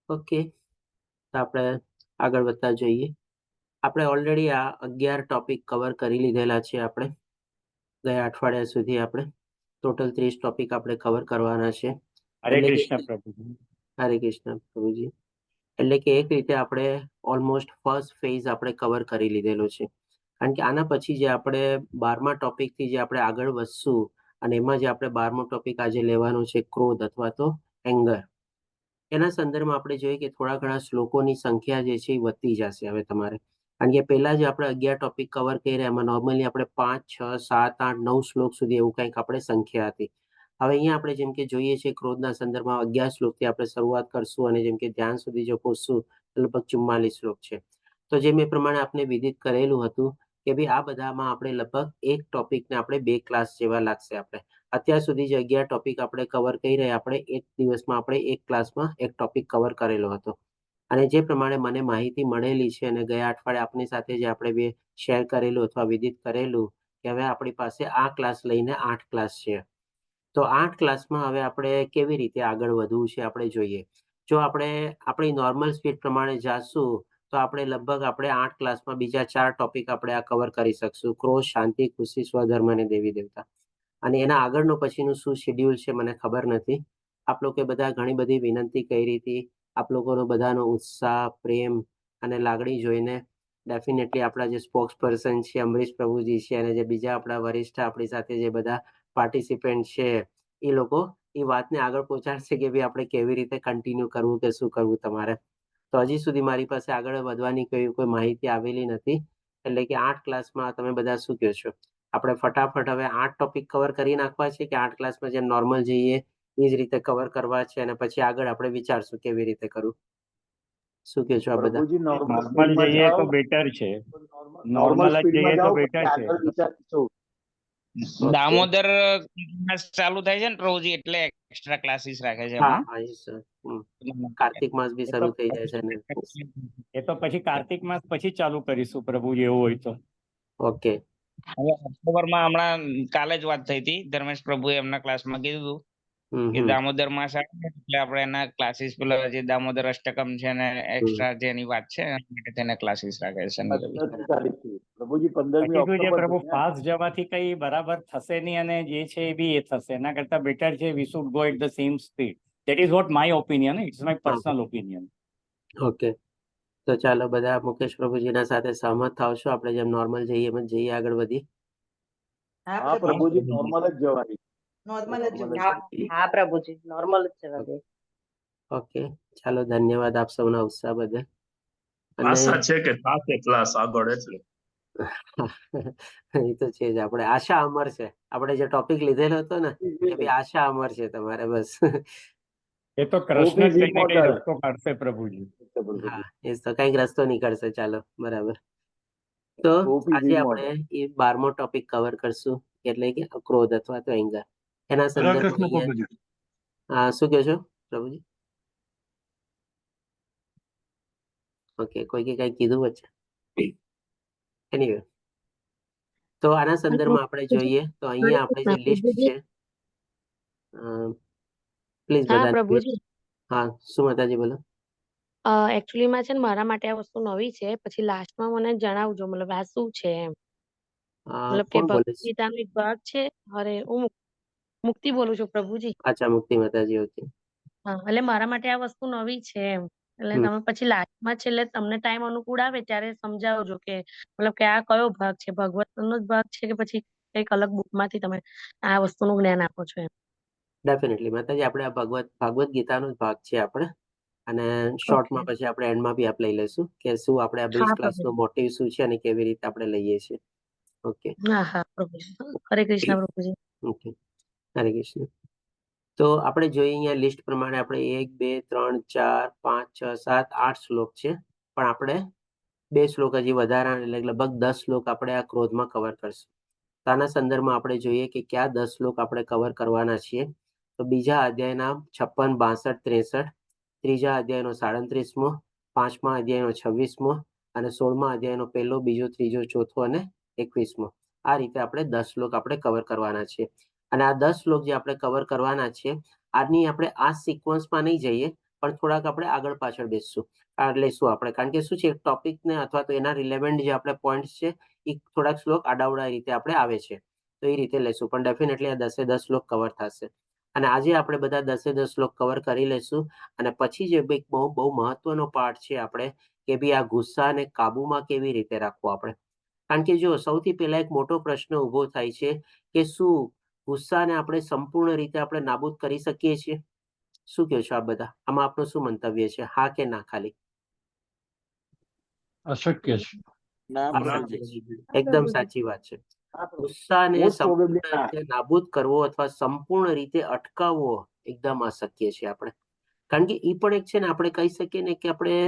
Okay, તો આપણે આગળ વધતા જોઈએ. આપણે ઓલરેડી આ 11 ટોપિક કવર કરી લીધેલા છે. આપણે ગયા અઠવાડિયા સુધી આપણે ટોટલ 30 ટોપિક આપણે કવર કરવાના છે. હરે એટલે કે કૃષ્ણ પ્રભુજી. હરે કૃષ્ણ પ્રભુજી. એટલે કે એક રીતે આપણે ઓલમોસ્ટ ફર્સ્ટ ફેઝ આપણે કવર કરી લીધેલો છે. કારણ કે આના પછી જે આપણે 12મા ટોપિકથી જે આપણે આગળ વધશું અને એમાં જે આપણે 12મો ટોપિક આજે લેવાનો છે ક્રોધ અથવા તો એંગર. એના સંદર્ભમાં આપણે જોઈએ કે થોડા ઘણા શ્લોકોની સંખ્યા જે છે એ વધતી જશે હવે તમારે. કારણ કે પહેલા જે આપણે 11 ટોપિક કવર કર્યા એમાં નોર્મલી આપણે 5, 6, 7, 8, 9 શ્લોક સુધી એવું કંઈક આપણે સંખ્યા હતી. હવે અહીંયા આપણે જેમ કે જોઈએ છે ક્રોધના સંદર્ભમાં 11 શ્લોકથી આપણે શરૂઆત કરશું અને જેમ કે ધ્યાન સુધી જો પહોંચશું લગભગ 44 શ્લોક છે. તો જે મેં પ્રમાણે આપણે વિદિત કરેલું હતું કે ભાઈ આ બધામાં આપણે લગભગ એક ટોપિકને આપણે 2 ક્લાસ જેવા લાગશે. આપણે અત્યાર સુધી જે 11 ટોપિક આપણે કવર કરી રહ્યા આપણે એક દિવસમાં આપણે એક ક્લાસમાં એક ટોપિક કવર કરેલો હતો. અને જે પ્રમાણે મને માહિતી મળેલી છે અને ગયા અઠવાડિયે આપની સાથે જે આપણે બે શેર કરેલું અથવા વિદિત કરેલું કે હવે આપણી પાસે આ ક્લાસ લઈને 8 ક્લાસ છે. તો 8 ક્લાસમાં હવે આપણે કેવી રીતે આગળ વધવું છે આપણે જોઈએ. જો આપણે આપણી નોર્મલ સ્પીડ પ્રમાણે જાશું તો આપણે લગભગ આપણે 8 ક્લાસમાં બીજા 4 ટોપિક આપણે આ કવર કરી શકશું. ક્રોધ, શાંતિ, ખુશી, સ્વધર્મ અને દેવી દેવતા. અને એના આગળનું પછીનું શું શેડ્યુલ છે મને ખબર નથી. આપ લોકોએ બધા ઘણી બધી વિનંતી કરી હતી. આપ લોકોનો બધાનો ઉત્સાહ, પ્રેમ અને લાગણી જોઈને ડેફિનેટલી આપણા જે સ્પોક્સ પર્સન છે અમરીશ પ્રભુજી છે અને જે બીજા આપણા વરિષ્ઠ આપણી સાથે જે બધા પાર્ટિસિપન્ટ છે એ લોકો એ વાતને આગળ પહોંચાડશે કે ભાઈ આપણે કેવી રીતે કન્ટિન્યુ કરવું કે શું કરવું તમારે. તો હજી સુધી મારી પાસે આગળ વધવાની કોઈ માહિતી આવેલી નથી. એટલે કે 8 ક્લાસમાં તમે બધા શું કહો છો? આપણે ફટાફટ હવે 8 ટોપિક કવર કરી નાખવા છે કે 8 ક્લાસમાં જેમ નોર્મલ જઈએ એ જ રીતે કવર કરવા છે અને પછી આગળ આપણે વિચારશું કેવી રીતે કરવું. શું કહો છો આ બધા? પ્રભુજી નોર્મલ નોર્મલ સ્પીડમાં જઈએ જાઓ, તો બેટર છે. નોર્મલ જ સ્પીડમાં જઈએ તો જાઓ બેટર પછી છે. આગળ વિચારશું. Okay. દામોદર માસ ચાલુ થાય છે ને પ્રભુજી, એટલે એક્સ્ટ્રા ક્લાસીસ રાખે છે હા એમાં. હા એ સર. કાર્તિક માસ બી એ તો શરૂ થઈ જાય છે ને. પછી કાર્તિક માસ પછી ચાલુ કરીશું પ્રભુજી, એવું હોય તો. ઓકે. હવે ઓક્ટોબરમાં હમણાં કાલે જ વાત થઈ હતી, ધર્મેશ પ્રભુએ એમના ક્લાસમાં કીધું કે દામોદર માસ આવે ને એટલે આપણે એના ક્લાસીસ પેલા જે દામોદર અષ્ટકમ છે ને એક્સ્ટ્રા જેની વાત છે એના માટે તેના ક્લાસીસ રાખે છે. 15મી તારીખથી પ્રભુજી 15મી પછી શું છે ઓક્ટોબર પ્રભુ, થી ને? ફાસ્ટ જવાથી કઈ બરાબર થશે નહીં અને જે છે એ બી એ થશે. એના કરતા બેટર છે we should go at the same speed. That is what my opinion. It's my personal opinion. Okay, તો ચાલો બધા મુકેશ પ્રભુજીના સાથે સહમત થાવ છો. આપણે જેમ નોર્મલ જઈએ એમ જ જઈએ આગળ વધી. હા પ્રભુજી નોર્મલ જ જવાની. નોર્મલ જ હા પ્રભુજી નોર્મલ જ જવા દે. ઓકે, ચાલો ધન્યવાદ આપ સૌના ઉત્સાહ બદલ. અને આશા છે કે થશે ક્લાસ આગળ એટલે. એ તો છે જ. આપણે આશા અમર છે. આપણે જે ટોપિક લીધેલો હતો ને કે ભાઈ આશા અમર છે તમારે, બસ. એ તો કૃષ્ણ જ કઈ ને કઈ રસ્તો કાઢશે પ્રભુજી. હા, એ તો કઈક રસ્તો નીકળશે. ચાલો, બરાબર. તો આજે આપણે એ 12મો ટોપિક કવર કરશું, એટલે કે ક્રોધ અથવા તો એંગર. એના સંદર્ભમાં શું કહો છો પ્રભુજી? ઓકે, કોઈ કઈ કીધું વચ્ચે? એનીવે, તો આના સંદર્ભમાં આપણે જોઈએ તો અહીંયા આપણે જે લિસ્ટ છે, પ્લીઝ હા બધા. પ્રભુજી, હા, શું માતાજી બોલો. એકચ્યુઅલી માં છે ને મારા માટે આ વસ્તુ નવી છે, પછી લાસ્ટમાં મને જણાવજો મતલબ આ શું છે એમ. મતલબ કે કોણ બોલે ભગવદ છે? ગીતાનો એક ભાગ છે. અરે હું મુક્તિ બોલું છું પ્રભુજી. અચ્છા, મુક્તિ માતાજી. ઓકે. હા, એટલે મારા માટે આ વસ્તુ નવી છે એમ. એટલે તમે પછી લાસ્ટમાં છેલ્લે તમને ટાઈમ અનુકૂળ આવે ત્યારે સમજાવજો કે મતલબ કે આ કયો ભાગ છે, ભગવતનો જ ભાગ છે કે પછી કઈક અલગ બુકમાંથી તમે આ વસ્તુનું જ્ઞાન આપો છો એમ. ડેફિનેટલી માતાજી, આપણે આ ભાગવત ગીતાનો જ ભાગ છે આપણે. અને ઓકે. શોર્ટમાં પછી આપણે એન્ડમાં બી આપણે લઈ લઈશું કે શું આપણે આ બ્રીજ હા ક્લાસનો પ્રભુજી. મોટિવ શું છે અને કેવી રીતે આપણે લઈએ છીએ. ઓકે. હા હા પ્રભુજી. હરે કૃષ્ણ પ્રભુજી. ઓકે, હરે કૃષ્ણ. તો આપણે જોઈએ અહીંયા લિસ્ટ પ્રમાણે આપણે 1, 2, 3, 4, 5, 6, 7, 8 શ્લોક છે. પણ આપણે 2 શ્લોક હજી વધારા, એટલે લગભગ 10 શ્લોક આપણે આ ક્રોધમાં કવર કરશું. તો આના સંદર્ભમાં આપણે જોઈએ કે કયા 10 શ્લોક આપણે કવર કરવાના છીએ. તો બીજા અધ્યાયના 56, 62, 63, ત્રીજા અધ્યાયનો 37મો, 5મા અધ્યાયનો 26મો અને 16મા અધ્યાયનો 1લો, 2જો, 3જો, 4થો અને 21મો. આ રીતે આપણે 10 શ્લોક આપણે કવર કરવાના છીએ. અને આ 10 શ્લોક જે આપણે કવર કરવાના છે, આજની આપણે આ સિક્વન્સમાં નહીં જઈએ, પણ થોડાક આપણે આગળ પાછળ લેશું આપણે, કારણ કે શું છે ટોપિકને અથવા તો એના રિલેવન્ટ જે આપણે પોઈન્ટ્સ છે એ થોડાક શ્લોક આડાવડા રીતે આપણે આવે છે, તો એ રીતે લેશું. પણ ડેફિનેટલી આ 10 શ્લોક કવર થશે. અને આજે આપણે બધા 10 શ્લોક કવર કરી લેશું. અને પછી જે બહુ મહત્વનો પાર્ટ છે આપણે, કે ભાઈ આ ગુસ્સાને કાબુમાં કેવી રીતે રાખવો આપણે. કારણ કે જો સૌથી પહેલા એક મોટો પ્રશ્ન ઊભો થાય છે કે શું ગુસ્સાને આપણે સંપૂર્ણ રીતે આપણે નાબૂદ કરી શકીએ છીએ? શું કહો છો આ બધા? આમાં આપનું શું મંતવ્ય છે, હા કે ના? ખાલી અશક્ય છે. ના એકદમ સાચી વાત છે. ગુસ્સાને Most probably સંપૂર્ણ ના. રીતે નાબૂદ કરવો અથવા સંપૂર્ણ રીતે અટકાવવો એકદમ અશક્ય છે આપણે. કારણ કે એ પણ એક છે ને, આપણે કહી શકીએ ને કે આપણે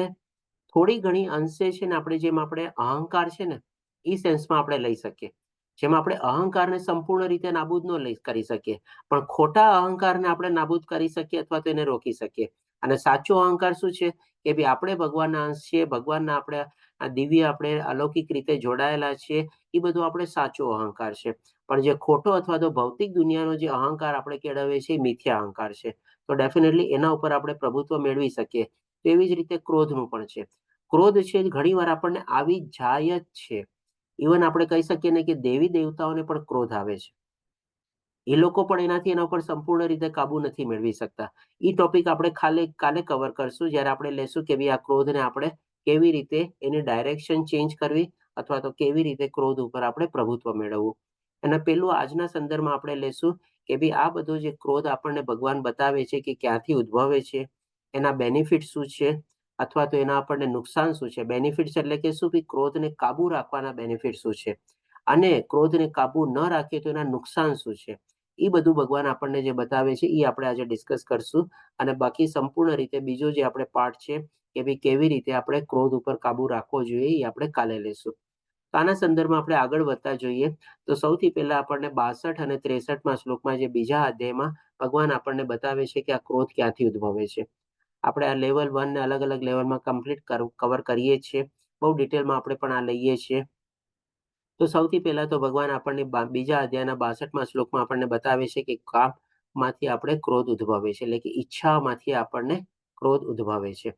થોડી ઘણી અંશે છે ને, આપણે જેમ આપણે અહંકાર છે ને એ સેન્સમાં આપણે લઈ શકીએ. જેમ આપણે અહંકારને સંપૂર્ણ રીતે નાબૂદ ન કરી શકીએ, પણ ખોટા અહંકારને આપણે નાબૂદ કરી શકીએ અથવા તો એને રોકી શકીએ. અને સાચો અહંકાર શું છે કે ભાઈ આપણે ભગવાનના અંશ છીએ, ભગવાનના આપણે આ દિવ્ય આપણે અલૌકિક રીતે જોડાયેલા છીએ, એ બધું આપણે સાચો અહંકાર છે. પણ જે ખોટો અથવા તો ભૌતિક દુનિયાનો જે અહંકાર આપણે કેળવીએ છીએ એ મિથ્યા અહંકાર છે. તો ડેફિનેટલી એના ઉપર આપણે પ્રભુત્વ મેળવી શકીએ. તો એવી જ રીતે ક્રોધનું પણ છે. ક્રોધ છે ઘણી વાર આપણને આવી જાય જ છે. ઇવન આપણે કહી શકીએ ને કે દેવી દેવતાઓને પણ ક્રોધ આવે છે. એ લોકો પણ એના ઉપર સંપૂર્ણ રીતે કાબુ નથી મેળવી શકતા. એ ટોપિક આપણે કાલે કવર કરશું, જ્યારે આપણે લેશું કે ભાઈ આ ક્રોધને આપણે કેવી રીતે એની ડાયરેક્શન ચેન્જ કરવી અથવા તો કેવી રીતે ક્રોધ ઉપર આપણે પ્રભુત્વ મેળવવું. અને પેલું આજના સંદર્ભમાં આપણે લેશું કે ભાઈ આ બધો જે ક્રોધ આપણને ભગવાન બતાવે છે કે ક્યાંથી ઉદ્ભવે છે, એના બેનિફિટ શું છે અથવા તો એના આપણને નુકસાન શું છે. બેનિફિટ્સ એટલે કે શું, કે ક્રોધને કાબુ રાખવાના બેનિફિટ શું છે, અને ક્રોધને કાબુ ન રાખીએ તો એના નુકસાન શું છે. એ બધું ભગવાન આપણને જે બતાવે છે એ આપણે આજે ડિસ્કસ કરશું. અને બાકી સંપૂર્ણ રીતે બીજો જે આપણે પાર્ટ છે કે ભાઈ કેવી રીતે આપણે ક્રોધ ઉપર કાબુ રાખવો જોઈએ એ આપણે કાલે લેશું. તો આના સંદર્ભમાં આપણે આગળ વધતા જોઈએ તો સૌથી પહેલા આપણને 62 અને 63માં શ્લોકમાં જે બીજા અધ્યાયમાં ભગવાન આપણને બતાવે છે કે આ ક્રોધ ક્યાંથી ઉદ્ભવે છે. આપણે આ લેવલ 1 ને અલગ અલગ લેવલમાં કમ્પ્લીટ કવર કરીએ છીએ, બહુ ડિટેલમાં આપણે પણ આ લઈએ છીએ. તો સૌથી પહેલા તો ભગવાન આપણને બીજા અધ્યાયના 62માં શ્લોકમાં આપણને બતાવે છે કે કામમાંથી આપણે ક્રોધ ઉદ્ભવે છે, એટલે કે ઈચ્છામાંથી આપણને ક્રોધ ઉદ્ભવે છે.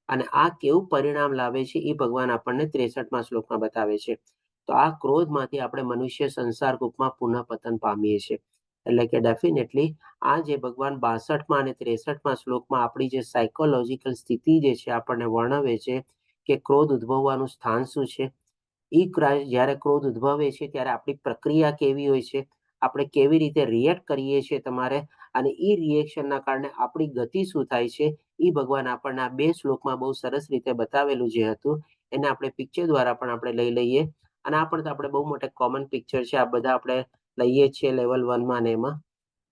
અને આ કેવું પરિણામ લાવે છે એ ભગવાન આપણને 63માં શ્લોકમાં બતાવે છે. તો આ ક્રોધમાંથી આપણે મનુષ્ય સંસાર રૂપમાં પુનઃ પતન પામીએ છીએ. એટલે કે ડેફિનેટલી આ જે ભગવાન 62માં અને 63માં શ્લોકમાં આપણી જે સાયકોલોજીકલ સ્થિતિ જે છે આપણને વર્ણવે છે કે ક્રોધ ઉદ્ભવવાનું સ્થાન શું છે, જ્યારે ક્રોધ ઉદ્ભવે છે ત્યારે આપણી પ્રક્રિયા કેવી હોય છે, આપણે કેવી રીતે રિએક્ટ કરીએ છીએ તમારે, અને એ રિએક્શનના કારણે આપણી ગતિ શું થાય છે, એ ભગવાન આપણને આ 2 શ્લોકમાં બહુ સરસ રીતે બતાવેલું જે હતું એને આપણે પિક્ચર દ્વારા પણ આપણે લઈ લઈએ. અને આ પણ આપણે બહુ મોટા કોમન પિક્ચર છે, આ બધા આપણે લઈએ છીએ લેવલ 1માં ને એમાં,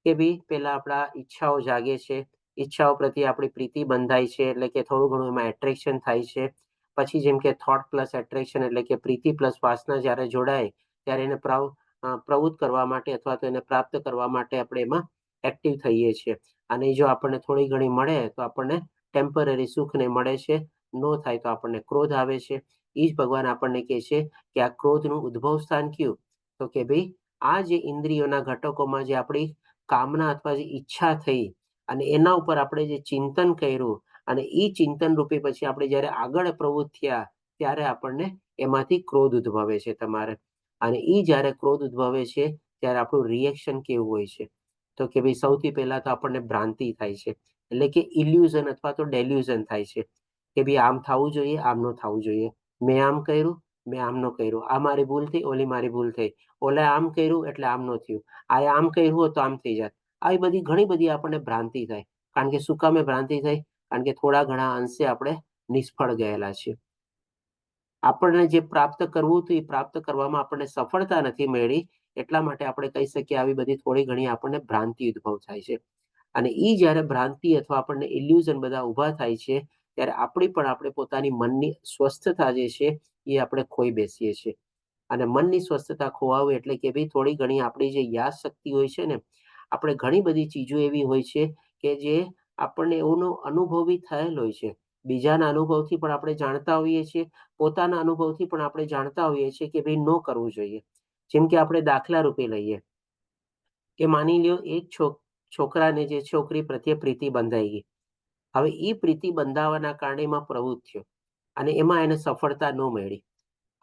કે ભાઈ પહેલા આપણા ઈચ્છાઓ જાગે છે, ઈચ્છાઓ પ્રત્યે આપણી પ્રીતિ બંધાય છે, એટલે કે થોડું ઘણું એમાં એટ્રેક્શન થાય છે. પછી જેમ કે થોટ પ્લસ એટ્રેક્શન એટલે કે પ્રીતિ પ્લસ વાસના જ્યારે જોડાય ત્યારે એને પ્રવૃત્ત કરવા માટે અથવા તો એને પ્રાપ્ત કરવા માટે આપણે એમાં એક્ટિવ થઈએ છીએ. અને જો આપણને થોડી ઘણી મળે તો આપણને ટેમ્પરરી સુખને મળે છે, નો થાય તો આપણને ક્રોધ આવે છે. એ જ ભગવાન આપણને કહે છે કે આ ક્રોધનું ઉદ્ભવ સ્થાન કયું, તો કે ભાઈ આ જે ઇન્દ્રિયોના ઘટકોમાં જે આપણી કામના અથવા જે ઈચ્છા થઈ અને એના ઉપર આપણે જે ચિંતન કર્યું અને એ ચિંતન રૂપે પછી આપણે જ્યારે આગળ પ્રવૃત્ત થયા ત્યારે આપણને એમાંથી ક્રોધ ઉદ્ભવે છે તમારે. અને એ જ્યારે ક્રોધ ઉદ્ભવે છે ત્યારે આપણું રિએક્શન કેવું હોય છે, તો કે ભાઈ સૌથી પહેલા તો આપણને ભ્રાંતિ થાય છે, એટલે કે ઇલ્યુઝન અથવા તો ડેલ્યુઝન થાય છે કે ભાઈ આમ થવું જોઈએ, આમ ન થવું જોઈએ, મેં આમ કર્યું, મેં આમ ન કર્યું, આ મારી ભૂલ થઈ, ઓલી મારી ભૂલ થઈ, ઓલે આમ કર્યું એટલે આમ ન થયું, આ આમ કર્યું હોય તો આમ થઈ જાય. આવી બધી ઘણી બધી આપણને ભ્રાંતિ થાય. કારણ કે શું કામે ભ્રાંતિ થાય? કારણ કે થોડા ઘણા અંશે આપણે નિષ્ફળ ગયેલા છીએ. આપણને જે પ્રાપ્ત કરવું હતું એ પ્રાપ્ત કરવામાં આપણને સફળતા નથી મળી, એટલા માટે આપણે કહી શકીએ આવી બધી થોડી ઘણી આપણને ભ્રાંતિ ઉદ્ભવ થાય છે. અને એ જ્યારે ભ્રાંતિ અથવા આપણને ઇલ્યુઝન બધા ઊભા થાય છે ત્યારે આપણે પોતાની મનની સ્વસ્થતા જે છે એ આપણે ખોઈ બેસીએ છીએ. અને મનની સ્વસ્થતા ખોવાવી એટલે કે ભાઈ થોડી ઘણી આપણી જે યાદ શક્તિ હોય છે ને, આપણે ઘણી બધી ચીજો એવી હોય છે કે જે આપણને એનો અનુભવી થયેલ હોય છે. બીજાના અનુભવથી પણ આપણે જાણતા હોઈએ છીએ, પોતાના અનુભવથી પણ આપણે જાણતા હોઈએ છીએ કે ભાઈ ન કરવું જોઈએ. જેમ કે આપણે દાખલા રૂપે લઈએ કે માની લ્યો એક છોકરાને જે છોકરી પ્રત્યે પ્રીતિ બંધાઈ ગઈ. હવે એ પ્રીતિ બંધાવાના કારણે એમાં પ્રવૃત્ત થયો અને એમાં એને સફળતા ન મળી.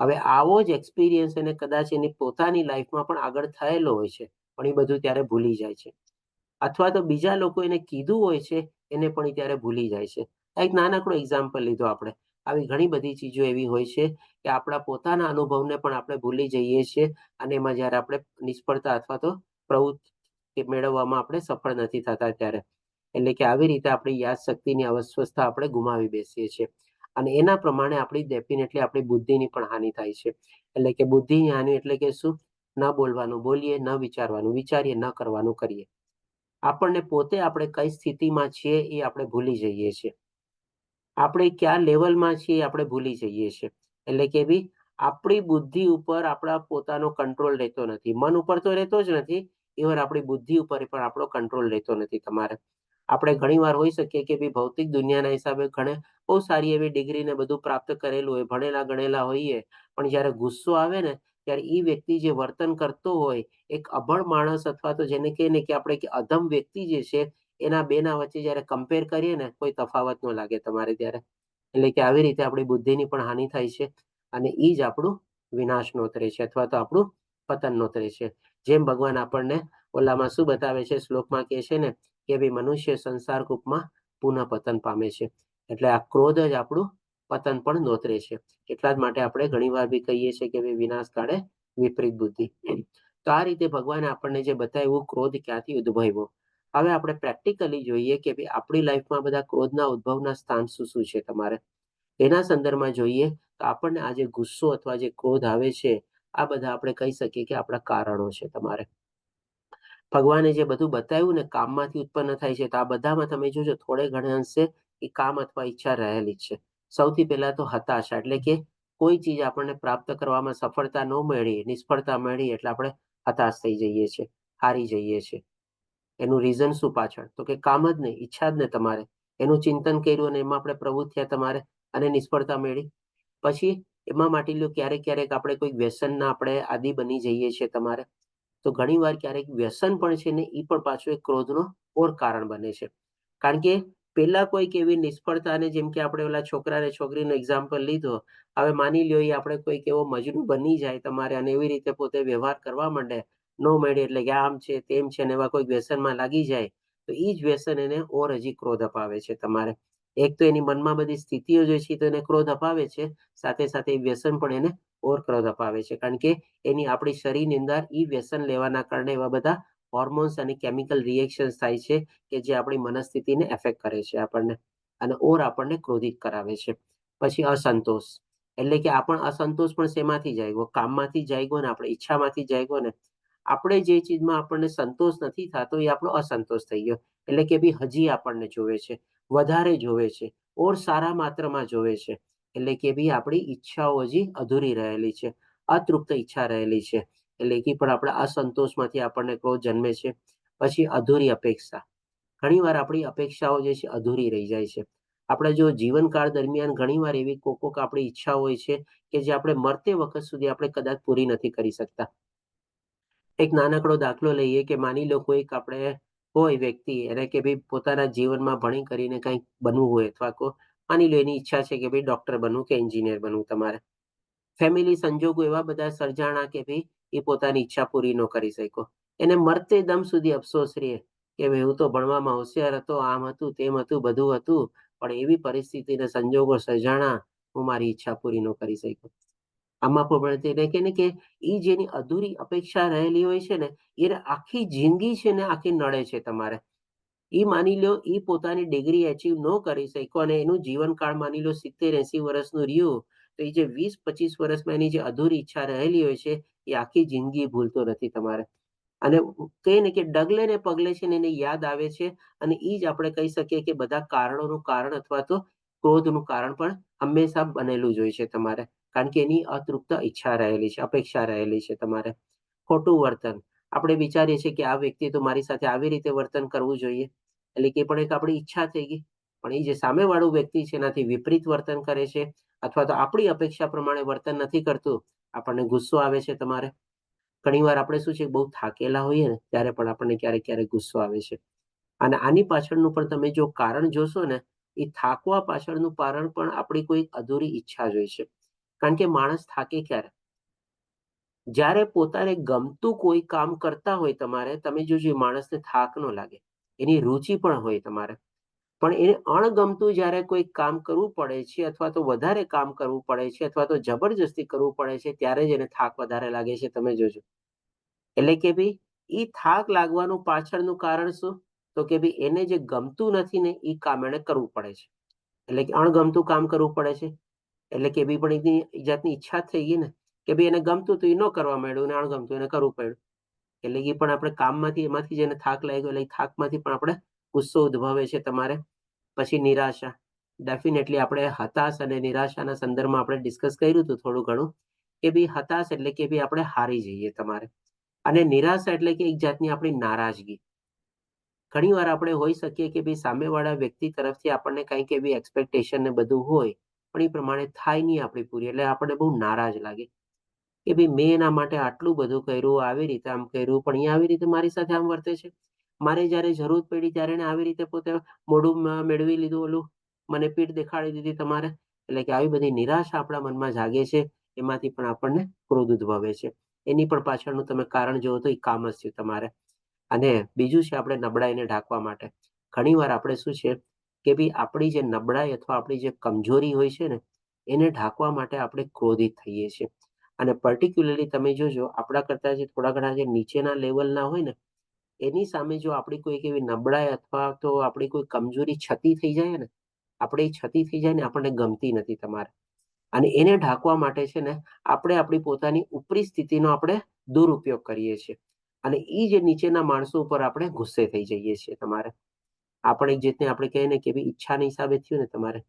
હવે આવો જ એક્સપિરિયન્સ એને કદાચ એની પોતાની લાઈફમાં પણ આગળ થયેલો હોય છે, પણ એ બધું ત્યારે ભૂલી જાય છે. અથવા તો બીજા લોકો એને કીધું હોય છે, એને પણ ઈ ત્યારે ભૂલી જાય છે. આ એક નાનકડો એક્ઝામ્પલ લીધો આપણે. આવી ઘણી બધી ચીજો એવી હોય છે કે આપણા પોતાના અનુભવને પણ આપણે ભૂલી જઈએ છીએ અને એમાં જ્યારે આપણે નિષ્ફળતા અથવા તો પ્રવૃત્તિ મેળવવામાં આપણે સફળ નથી થતા ત્યારે. એટલે કે આવી રીતે આપણી યાદશક્તિની અસ્વસ્થતા આપણે ગુમાવી બેસીએ છીએ અને એના પ્રમાણે આપણી ડેફિનેટલી આપણી બુદ્ધિની પણ હાનિ થાય છે. એટલે કે બુદ્ધિની હાનિ એટલે કે શું? ન બોલવાનું બોલીએ, ન વિચારવાનું વિચારીએ, ન કરવાનું કરીએ. આપણને પોતે આપણે કઈ સ્થિતિમાં છીએ એ આપણે ભૂલી જઈએ છીએ. આપણે કયા લેવલમાં છીએ એ આપણે ભૂલી જઈએ છીએ. એટલે કે બી આપણી બુદ્ધિ ઉપર આપણા પોતાનો કંટ્રોલ રહેતો નથી. મન ઉપર તો રહેતો જ નથી, ઇવન આપણી બુદ્ધિ ઉપર પણ આપણો કંટ્રોલ રહેતો નથી. તમારે આપણે ઘણીવાર હોઈ શકીએ કે ભઈ ભૌતિક દુનિયાના હિસાબે બહુ સારી એવી ડિગ્રી ને બધું પ્રાપ્ત કરેલું હોય, ભણેલા ગણેલા હોઈએ, પણ જ્યારે ગુસ્સો આવે ને ત્યારે એ વ્યક્તિ જે વર્તન કરતો હોય, એક અભણ માણસ અથવા તો જેને કહીએ ને કે આપણે કે અધમ વ્યક્તિ જે છે, એના બેના વચ્ચે જ્યારે કમ્પેર કરીએ ને કોઈ તફાવત ન લાગે તમારે ત્યારે. એટલે કે આવી રીતે આપણી બુદ્ધિની પણ હાનિ થાય છે અને એ જ આપણું વિનાશ નોતરે છે અથવા તો આપણું પતન નોતરે છે. જેમ ભગવાન આપણને ઓલામાં શું બતાવે છે, શ્લોકમાં કહે છે ને કે ભાઈ મનુષ્ય સંસાર કૂપમાં પુનઃ પતન પામે છે. એટલે આ ક્રોધ જ આપણું પતન પણ નોતરે છે. એટલા જ માટે આપણે ઘણીવાર બી કહીએ છીએ કે ભાઈ વિનાશ કાળે વિપરીત બુદ્ધિ. તો આ રીતે ભગવાને આપણને જે બતાવ્યું ક્રોધ ક્યાંથી ઉદ્ભવ્યો. હવે આપણે પ્રેક્ટિકલી જોઈએ કે ભાઈ આપણી લાઈફમાં બધા ક્રોધના ઉદ્ભવના સ્થાન શું શું છે તમારે. એના સંદર્ભમાં જોઈએ તો આપણને આ જે ગુસ્સો અથવા જે ક્રોધ આવે છે, આ બધા આપણે કહી શકીએ કે આપણા કારણો છે તમારે. ભગવાને જે બધું બતાવ્યું ને કામમાંથી ઉત્પન્ન થાય છે, તો આ બધામાં તમે જોજો થોડે ઘણે અંશે એ કામ અથવા ઈચ્છા રહેલી જ છે. સૌથી પહેલા તો હતાશા, એટલે કે કોઈ ચીજ આપણને પ્રાપ્ત કરવામાં સફળતા ન મળી, નિષ્ફળતા મળી એટલે આપણે હતાશ થઈ જઈએ છીએ, હારી જઈએ છીએ. એનું રીઝન શું પાછળ? તો કે કામ જ નહીં, ઈચ્છા જ ને તમારે. એનું ચિંતન કર્યું અને એમાં આપણે પ્રવૃત્ત થયા તમારે અને નિષ્ફળતા મેળવી. પછી એમાં માટે લ્યો ક્યારેક આપણે કોઈ વ્યસનના આપણે આદિ બની જઈએ છીએ તમારે. તો ઘણીવાર ક્યારેક વ્યસન પણ છે ને એ પણ પાછું એક ક્રોધનો ઓર કારણ બને છે. કારણ કે પેલા કોઈક એવી નિષ્ફળતાને, જેમ કે આપણે ઓલા છોકરાને છોકરીનો એક્ઝામ્પલ લીધો, હવે માની લ્યો એ આપણે કોઈક એવો મજનુ બની જાય તમારે અને એવી રીતે પોતે વ્યવહાર કરવા માંડે, ન મળે એટલે કે આમ છે તેમ છે ને એવા કોઈ વ્યસનમાં લાગી જાય, તો એ જ વ્યસન એને ઓર હજી ક્રોધ અપાવે છે તમારે. એક તો એની મનમાં બધી સ્થિતિઓ જે છે તો એને ક્રોધ અપાવે છે, સાથે સાથે વ્યસન પણ એને ઓર ક્રોધ અપાવે છે. કારણ કે એની આપણી શરીરની અંદર ઈ વ્યસન લેવાના કારણે એવા બધા હોર્મોન્સ અને કેમિકલ રિએક્શન્સ થાય છે કે જે આપણી મનસ્થિતિને એફેક્ટ કરે છે આપણને અને ઓર આપણને ક્રોધિત કરાવે છે. પછી અસંતોષ, એટલે કે આપણ અસંતોષ પણ શેમાંથી જાગ્યો? કામમાંથી જાગ્યો ને, આપણે ઈચ્છામાંથી જાગ્યો ને. આપણે જે ચીજમાં આપણને સંતોષ નથી થતો એ આપણો અસંતોષ થઈ ગયો. એટલે કે બી હજી આપણને જોવે છે, વધારે જોવે છે, ઓર સારા માત્રામાં જોવે છે. એટલે કે બી આપણી ઈચ્છાઓ હજી અધૂરી રહેલી છે, અતૃપ્ત ઈચ્છા રહેલી છે. એટલે કે પણ આપણા અસંતોષમાંથી આપણને ક્રોધ જન્મે છે. પછી અધૂરી અપેક્ષા, ઘણીવાર આપણી અપેક્ષાઓ જે છે અધૂરી રહી જાય છે. આપણે જો જીવનકાળ દરમિયાન ઘણીવાર એવી કોક આપણી ઈચ્છા હોય છે કે જે આપણે મરતે વખત સુધી આપણે કદાચ પૂરી નથી કરી શકતા. એક નાનકડો દાખલો લઈએ કે માની લો કોઈક આપણે હોય વ્યક્તિ, એને કે ભાઈ પોતાના જીવનમાં ભણી કરીને કંઈક બનવું હોય અથવા માની લો એની ઈચ્છા છે કે ભાઈ ડોક્ટર બનવું કે એન્જિનિયર બનવું. તમારે ફેમિલી સંજોગો એવા બધા સર્જાણા કે ભાઈ એ પોતાની ઈચ્છા પૂરી ન કરી શક્યો. એને મરતે દમ સુધી અફસોસ રહે કે ભાઈ હું તો ભણવામાં હોશિયાર હતો, આમ હતું તેમ હતું, બધું હતું, પણ એવી પરિસ્થિતિને સંજોગો સર્જાણા, હું મારી ઈચ્છા પૂરી ન કરી શક્યો. આમાં પણ એને કે ને કે ઈ જેની અધૂરી અપેક્ષા રહેલી હોય છે ને, એને આખી જિંદગી છે ને આખી નડે છે તમારે. ઈ માની લો ઈ પોતાની ડિગ્રી અચીવ ન કરી શક્યો અને એનું જીવનકાળ માની લો 70-80 વર્ષનું રહ્યું, તો એ જે 20-25 વર્ષમાં એની જે અધૂરી ઈચ્છા રહેલી હોય છે એ આખી જિંદગી ભૂલતો નથી તમારે. અને કહે ને કે ડગલે ને પગલે છે ને એને યાદ આવે છે. અને ઈ જ આપણે કહી શકીએ કે બધા કારણોનું કારણ અથવા તો ક્રોધનું કારણ પણ હંમેશા બનેલું જ હોય છે તમારે. કારણ કે એની અતૃપ્ત ઈચ્છા રહેલી છે, અપેક્ષા રહેલી છે તમારે. ખોટું વર્તન, આપણે વિચારીએ છીએ કે આ વ્યક્તિ તો મારી સાથે આવી રીતે વર્તન કરવું જોઈએ, એટલે કે પણ એક આપણી ઈચ્છા થઈ ગઈ, પણ એ જે સામેવાળું વ્યક્તિ છે એનાથી વિપરીત વર્તન કરે છે અથવા તો આપણી અપેક્ષા પ્રમાણે વર્તન નથી કરતું, આપણને ગુસ્સો આવે છે તમારે. ઘણીવાર આપણે શું છે બહુ થાકેલા હોઈએ ને ત્યારે પણ આપણને ક્યારેક ક્યારેક ગુસ્સો આવે છે. અને આની પાછળનું પણ તમે જો કારણ જોશો ને, એ થાકવા પાછળનું કારણ પણ આપણી કોઈ અધૂરી ઈચ્છા જ હોય છે. કારણ કે માણસ થાકે ક્યારે? જ્યારે પોતાને ગમતું કોઈ કામ કરતા હોય તમારે, તમે જોજો એ માણસને થાક ન લાગે, એની રુચિ પણ હોય તમારે. પણ એને અણગમતું જ્યારે કોઈ કામ કરવું પડે છે, અથવા તો વધારે કામ કરવું પડે છે, અથવા તો જબરજસ્તી કરવું પડે છે, ત્યારે જ એને થાક વધારે લાગે છે. તમે જોજો. એટલે કે ભાઈ એ થાક લાગવાનું પાછળનું કારણ શું? તો કે ભાઈ એને જે ગમતું નથી ને એ કામ એને કરવું પડે છે. એટલે કે અણગમતું કામ કરવું પડે છે. એટલે કે ભાઈ પણ એની જાતની ઈચ્છા થઈ ગઈ ને કે ભાઈ એને ગમતું તો એ ન કરવા માંડ્યું ને અણગમતું એને કરવું પડ્યું. એટલે એ પણ આપણે કામમાંથી એમાંથી જ એને થાક લાગ્યો, એટલે એ થાકમાંથી પણ આપણે ગુસ્સો ઉદ્ભવે છે તમારે. પછી નિરાશા. ડેફિનેટલી આપણે હતાશ અને નિરાશાના સંદર્ભમાં આપણે ડિસ્કસ કર્યું હતું થોડું ઘણું કે ભાઈ હતાશ એટલે કે ભાઈ આપણે હારી જઈએ તમારે, અને નિરાશા એટલે કે એક જાતની આપણી નારાજગી. ઘણી વાર આપણે હોઈ શકીએ કે ભાઈ સામેવાળા વ્યક્તિ તરફથી આપણને કંઈક એવી એક્સપેક્ટેશન ને બધું હોય, પણ એ પ્રમાણે થાય નહીં આપણી પૂરી, એટલે આપણને બહુ નારાજ લાગે કે ભાઈ મેં એના માટે આટલું બધું કર્યું, આવી રીતે આમ કર્યું, પણ એ આવી રીતે મારી સાથે આમ વર્તે છે. મારે જ્યારે જરૂર પડી ત્યારે એને આવી રીતે પોતે મોઢું મેળવી લીધું, ઓલું મને પીઠ દેખાડી દીધી તમારે. એટલે કે આવી બધી નિરાશા આપણા મનમાં જાગે છે, એમાંથી પણ આપણને ક્રોધ ઉદ્ભવે છે. એની પણ પાછળનું તમે કારણ જુઓ તો એ કામ જ છે તમારે. અને બીજું છે આપણે નબળાઈને ઢાંકવા માટે. ઘણીવાર આપણે શું છે કે ભાઈ આપણી જે નબળાઈ અથવા આપણી જે કમજોરી હોય છે ને, એને ઢાંકવા માટે આપણે ક્રોધિત થઈએ છીએ. અને પર્ટિક્યુલરલી તમે જોજો આપણા કરતા જે થોડા ઘણા જે નીચેના લેવલના હોય ને, એની સામે જો આપણી કોઈક એવી નબળાઈ અથવા તો આપણી કોઈ કમજોરી છતી થઈ જાય ને, આપણે એ છતી થઈ જાય ને આપણને ગમતી નથી તમારે. અને એને ઢાંકવા માટે છે ને આપણે આપણી પોતાની ઉપરી સ્થિતિનો આપણે દુરુપયોગ કરીએ છીએ. અને એ જે નીચેના માણસો ઉપર આપણે ગુસ્સે થઈ જઈએ છીએ તમારે. આપણે જેને આપણે કહીએ ને કે ભાઈ ઈચ્છાના હિસાબે થયું ને તમારે.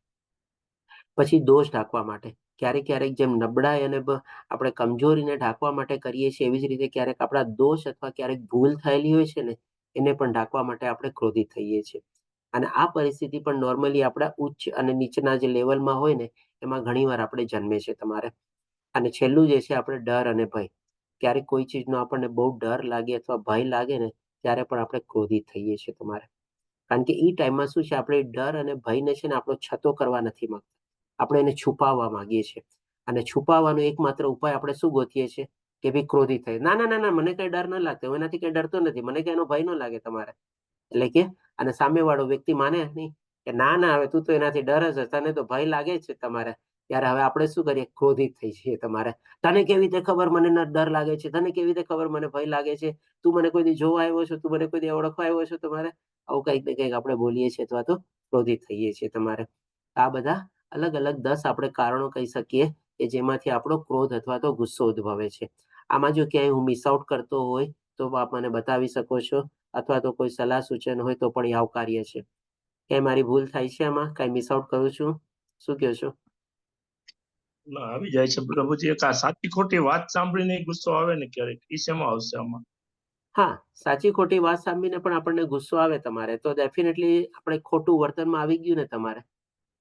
પછી દોષ ઢાંકવા માટે ક્યારેક ક્યારેક જેમ નબળાઈ અને આપણે કમજોરીને ઢાંકવા માટે કરીએ છીએ, એવી જ રીતે ક્યારેક આપણા દોષ અથવા ક્યારેક ભૂલ થયેલી હોય છે ને, એને પણ ઢાંકવા માટે આપણે ક્રોધિત થઈએ છીએ. અને આ પરિસ્થિતિ પણ નોર્મલી આપણા ઉચ્ચ અને નીચના જે લેવલમાં હોય ને, એમાં ઘણીવાર આપણે જન્મે છે તમારે. અને છેલ્લું જે છે આપણે ડર અને ભય. ક્યારેક કોઈ ચીજનો આપણને બહુ ડર લાગે અથવા ભય લાગે ને, ત્યારે પણ આપણે ક્રોધિત થઈએ છીએ તમારે. કારણ કે એ ટાઈમમાં શું છે, આપણે ડર અને ભયને છે ને આપણો છતો કરવા નથી માંગતા, આપણે એને છુપાવવા માંગીએ છીએ. અને છુપાવવાનો એકમાત્ર ઉપાય આપણે શું ગોતીએ છીએ કે ભાઈ ક્રોધિત થાય. ના ના ના ના, મને કઈ ડર ન લાગતો, હું એનાથી કઈ ડરતો નથી, મને કઈ એનો ભય ન લાગે તમારે. એટલે કે અને સામેવાળો વ્યક્તિ માને નહીં કે ના ના, હવે તું તો એનાથી ડર જ, તને તો ભય લાગે છે તમારે. ત્યારે હવે આપણે શું કરીએ, ક્રોધિત થઈ છીએ તમારે. તને કેવી રીતે ખબર મને ડર લાગે છે? તને કેવી રીતે ખબર મને ભય લાગે છે? તું મને કોઈ દી જોવા આવ્યો છો? તું મને કોઈ દી ઓળખવા આવ્યો છો તમારે? આવું કંઈક ને કંઈક આપણે બોલીએ છીએ અથવા તો ક્રોધિત થઈએ છીએ તમારે. આ બધા અલગ અલગ 10 આપણે કારણો કહી શકીએ કે જેમાંથી આપણો ક્રોધ અથવા તો ગુસ્સો ઉદ્ભવે છે. આમાં જો ક્યાંય હું મિસ આઉટ કરતો હોય તો આપ મને બતાવી શકો છો, અથવા તો કોઈ સલાહ સૂચન હોય તો પણ એ આવકાર્ય છે. ક્યાંય મારી ભૂલ થાય છે આમાં, કાંઈ મિસ આઉટ કરું છું? શું કહો છો? ના, આવી જાય છે પ્રભુજી. એક આ સાચી ખોટી વાત સાંભળીને ગુસ્સો આવે ને ક્યારેક, ઈ શેમાં આવશે આમાં? હા, સાચી ખોટી વાત સાંભળીને પણ આપણને ગુસ્સો આવે તમારે, તો ડેફિનેટલી આપણે ખોટું વર્તનમાં આવી ગયું ને તમારે.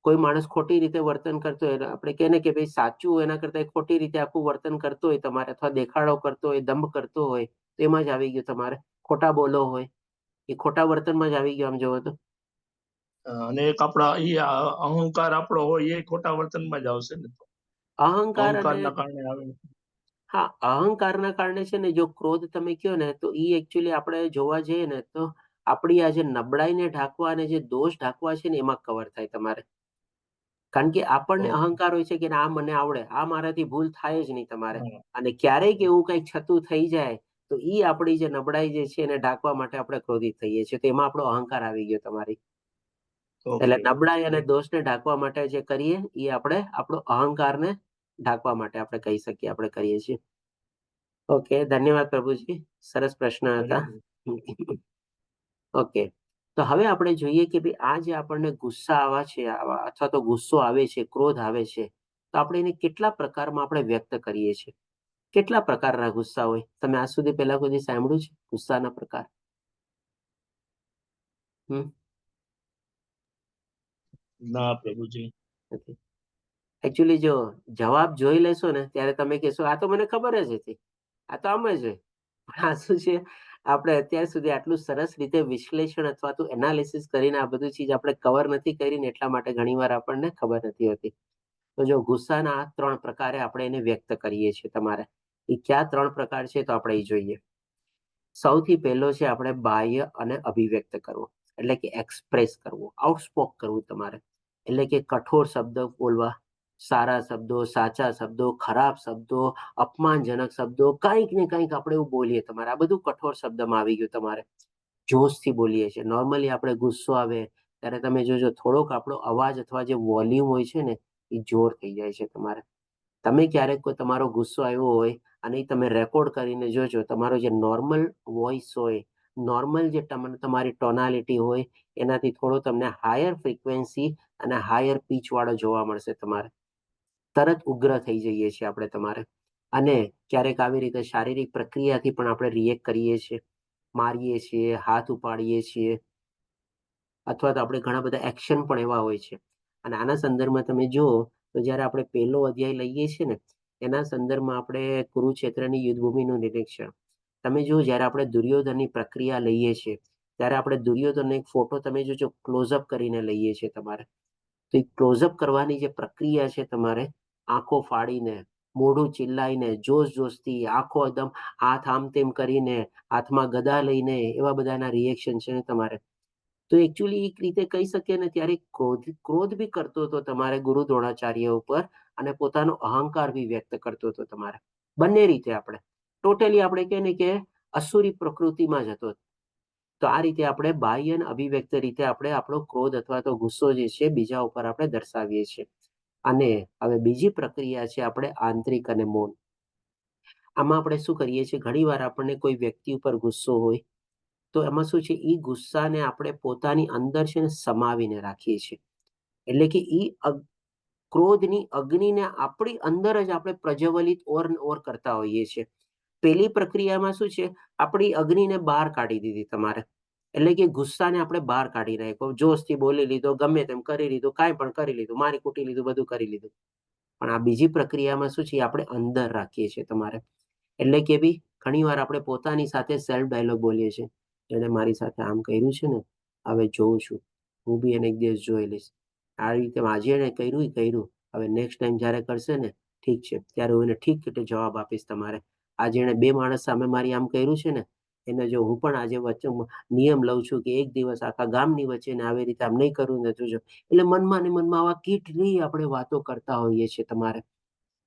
કોઈ માણસ ખોટી રીતે વર્તન કરતો હોય, આપણે કહે ને કે ભાઈ સાચું એના કરતા ખોટી રીતે આખું વર્તન કરતો હોય તમારે, અથવા દેખાડો કરતો હોય, દંભ કરતો હોય, તેમાં જ આવી ગયું તમારે. ખોટા બોલો હોય, એ ખોટા વર્તનમાં જ આવી ગયું આમ જોવો તો. અને એક આપણા ઈ અહંકાર આપણો હોય એ ખોટા વર્તનમાં જ આવશે ને. અહંકાર અને અહંકારના કારણે આવે. હા, અહંકારના કારણે છે ને, જો ક્રોધ તમે કહો ને તો એ એકચ્યુઅલી આપણે જોવા જઈએ ને તો આપણી આ જે નબળાઈને ઢાંકવા અને જે દોષ ઢાંકવા છે ને, એમાં કવર થાય તમારે. કારણ કે આપણને ઓકે. અહંકાર હોય છે કે આ મને આવડે, આ મારાથી ભૂલ થાય જ નહીં તમારે. હા. અને ક્યારેક એવું કંઈક છતું થઈ જાય તો ઈ આપણી જે નબળાઈ જે છે એને ઢાંકવા માટે આપણે ક્રોધિત થઈએ છીએ. તો એમાં આપણો અહંકાર આવી ગયો તમારી. એટલે ઓકે. નબળાઈ અને દોષને ઢાંકવા માટે જે કરીએ એ આપણે આપણો અહંકારને ઢાંકવા માટે આપણે કહી શકીએ, આપણે કરીએ છીએ. ઓકે, ધન્યવાદ પ્રભુજી, સરસ પ્રશ્ન હતા. ઓકે, તો હવે આપણે જોઈએ કે ભાઈ આ જે આપણને ગુસ્સા આવા છે, અથવા તો ગુસ્સો આવે છે, ક્રોધ આવે છે, તો આપણે એને કેટલા પ્રકારમાં આપણે વ્યક્ત કરીએ છીએ? કેટલા પ્રકારના ગુસ્સા હોય? તમે આજ સુધી પહેલા કોઈ દી સાંભળ્યું છે ગુસ્સાના પ્રકાર? ના પ્રભુજી. એકચ્યુઅલી જો જવાબ જોઈ લેશો ને ત્યારે તમે કહેશો આ તો મને ખબર જ હતી. આ તો આમ જ હોય. પણ આ શું છે, આપણે અત્યાર સુધી આટલું સરસ રીતે વિશ્લેષણ અથવા તો એનાલિસિસ કરીને આ બધું ચીજ આપણે કવર નથી કરી ને એટલા માટે ઘણીવાર આપણને ખબર નથી હોતી. તો જો ગુસ્સાના આ 3 પ્રકારે આપણે એને વ્યક્ત કરીએ છીએ તમારે. એ કયા 3 પ્રકાર છે તો આપણે એ જોઈએ. સૌથી પહેલો છે આપણે બાહ્ય અને અભિવ્યક્ત કરવો, એટલે કે એક્સપ્રેસ કરવું, આઉટસ્પોક કરવું તમારે. એટલે કે કઠોર શબ્દો બોલવા, સારા શબ્દો, સાચા શબ્દો, ખરાબ શબ્દો, અપમાનજનક શબ્દો, કંઈક ને કંઈક આપણે એવું બોલીએ તમારે. આ બધું કઠોર શબ્દમાં આવી ગયું તમારે. જોશથી બોલીએ છીએ. નોર્મલી આપણે ગુસ્સો આવે ત્યારે તમે જોજો થોડોક આપણો અવાજ અથવા જે વોલ્યુમ હોય છે ને એ જોર થઈ જાય છે તમારે. તમે ક્યારેક કોઈ તમારો ગુસ્સો આવ્યો હોય અને એ તમે રેકોર્ડ કરીને જોજો, તમારો જે નોર્મલ વોઇસ હોય, નોર્મલ જે તમારી ટોનાલિટી હોય એનાથી થોડો તમને હાયર ફ્રીક્વન્સી અને હાયર પીચ વાળો જોવા મળશે તમારે. તરત ઉગ્ર થઈ જઈએ છીએ આપણે તમારે. અને ક્યારેક આવી રીતે શારીરિક પ્રક્રિયાથી પણ આપણે રિએક્ટ કરીએ છીએ, મારીએ છીએ, હાથ ઉપાડીએ છીએ, અથવા તો આપણે ઘણા બધા એક્શન પણ એવા હોય છે. અને આના સંદર્ભમાં તમે જુઓ તો જ્યારે આપણે પહેલો અધ્યાય લઈએ છીએ ને એના સંદર્ભમાં આપણે કુરુક્ષેત્રની યુદ્ધભૂમિનું નિરીક્ષણ તમે જુઓ. જ્યારે આપણે દુર્યોધનની પ્રક્રિયા લઈએ છીએ ત્યારે આપણે દુર્યોધનનો એક ફોટો તમે જોજો ક્લોઝઅપ કરીને લઈએ છીએ તમારે. તો એ ક્લોઝઅપ કરવાની જે પ્રક્રિયા છે તમારે, આંખો ફાડીને, મોઢું ચિલ્લાઈને, જોશથી, આંખો એકદમ હાથ આમ તેમ કરીને, હાથમાં ગદા લઈને, એવા બધાના રિએક્શન છે ને તમારે. તો એકચ્યુઅલી એક રીતે કહી શકીએ ને ત્યારે ક્રોધ બી કરતો હતો તમારે ગુરુ દ્રોણાચાર્ય ઉપર, અને પોતાનો અહંકાર બી વ્યક્ત કરતો હતો તમારે. બંને રીતે આપણે ટોટલી આપણે કહે ને કે અસુરી પ્રકૃતિમાં જ હતો. તો આ રીતે આપણે બાહ્ય અને અભિવ્યક્ત રીતે આપણે આપણો ક્રોધ અથવા તો ગુસ્સો જે છે બીજા ઉપર આપણે દર્શાવીએ છીએ. અને હવે બીજી પ્રક્રિયા છે આપણે આંતરિક અને મૌન. આમાં આપણે શું કરીએ છીએ, ઘણીવાર આપણને કોઈ વ્યક્તિ ઉપર ગુસ્સો હોય તો એમાં શું છે, એ ગુસ્સાને આપણે પોતાની અંદર છે ને સમાવીને રાખીએ છીએ. એટલે કે એ ક્રોધની અગ્નિને આપણી અંદર જ આપણે પ્રજ્વલિત ઓર કરતા હોઈએ છીએ. પેલી પ્રક્રિયામાં શું છે, આપણી અગ્નિને બહાર કાઢી દીધી તમારે. એટલે કે ગુસ્સાને આપણે બહાર કાઢી નાખ્યો, જોશથી બોલી લીધો, ગમે તેમ કરી લીધું, કાંઈ પણ કરી લીધું, મારી કૂટી લીધું, બધું કરી લીધું. પણ આ બીજી પ્રક્રિયામાં શું છે, આપણે અંદર રાખીએ છીએ તમારે. એટલે કે બી ઘણીવાર આપણે પોતાની સાથે સેલ્ફ ડાયલોગ બોલીએ છીએ, એને મારી સાથે આમ કર્યું છે ને, હવે જોઉં છું, હું બી એને એક દિવસ જોઈ લઈશ. આ રીતે આજે એને કર્યું, હવે નેક્સ્ટ ટાઈમ જ્યારે કરશે ને, ઠીક છે, ત્યારે હું એને ઠીક રીતે જવાબ આપીશ તમારે. આજે એને 2 માણસ સામે મારી આમ કર્યું છે ને, એને જો હું પણ આજે વચ્ચે નિયમ લઉં છું કે એક દિવસ આખા ગામની વચ્ચે ને આવી રીતે આમ નહીં કરું ને જોજો. એટલે મનમાં ને મનમાં આવા કેટલી આપણે વાતો કરતા હોઈએ છીએ તમારે.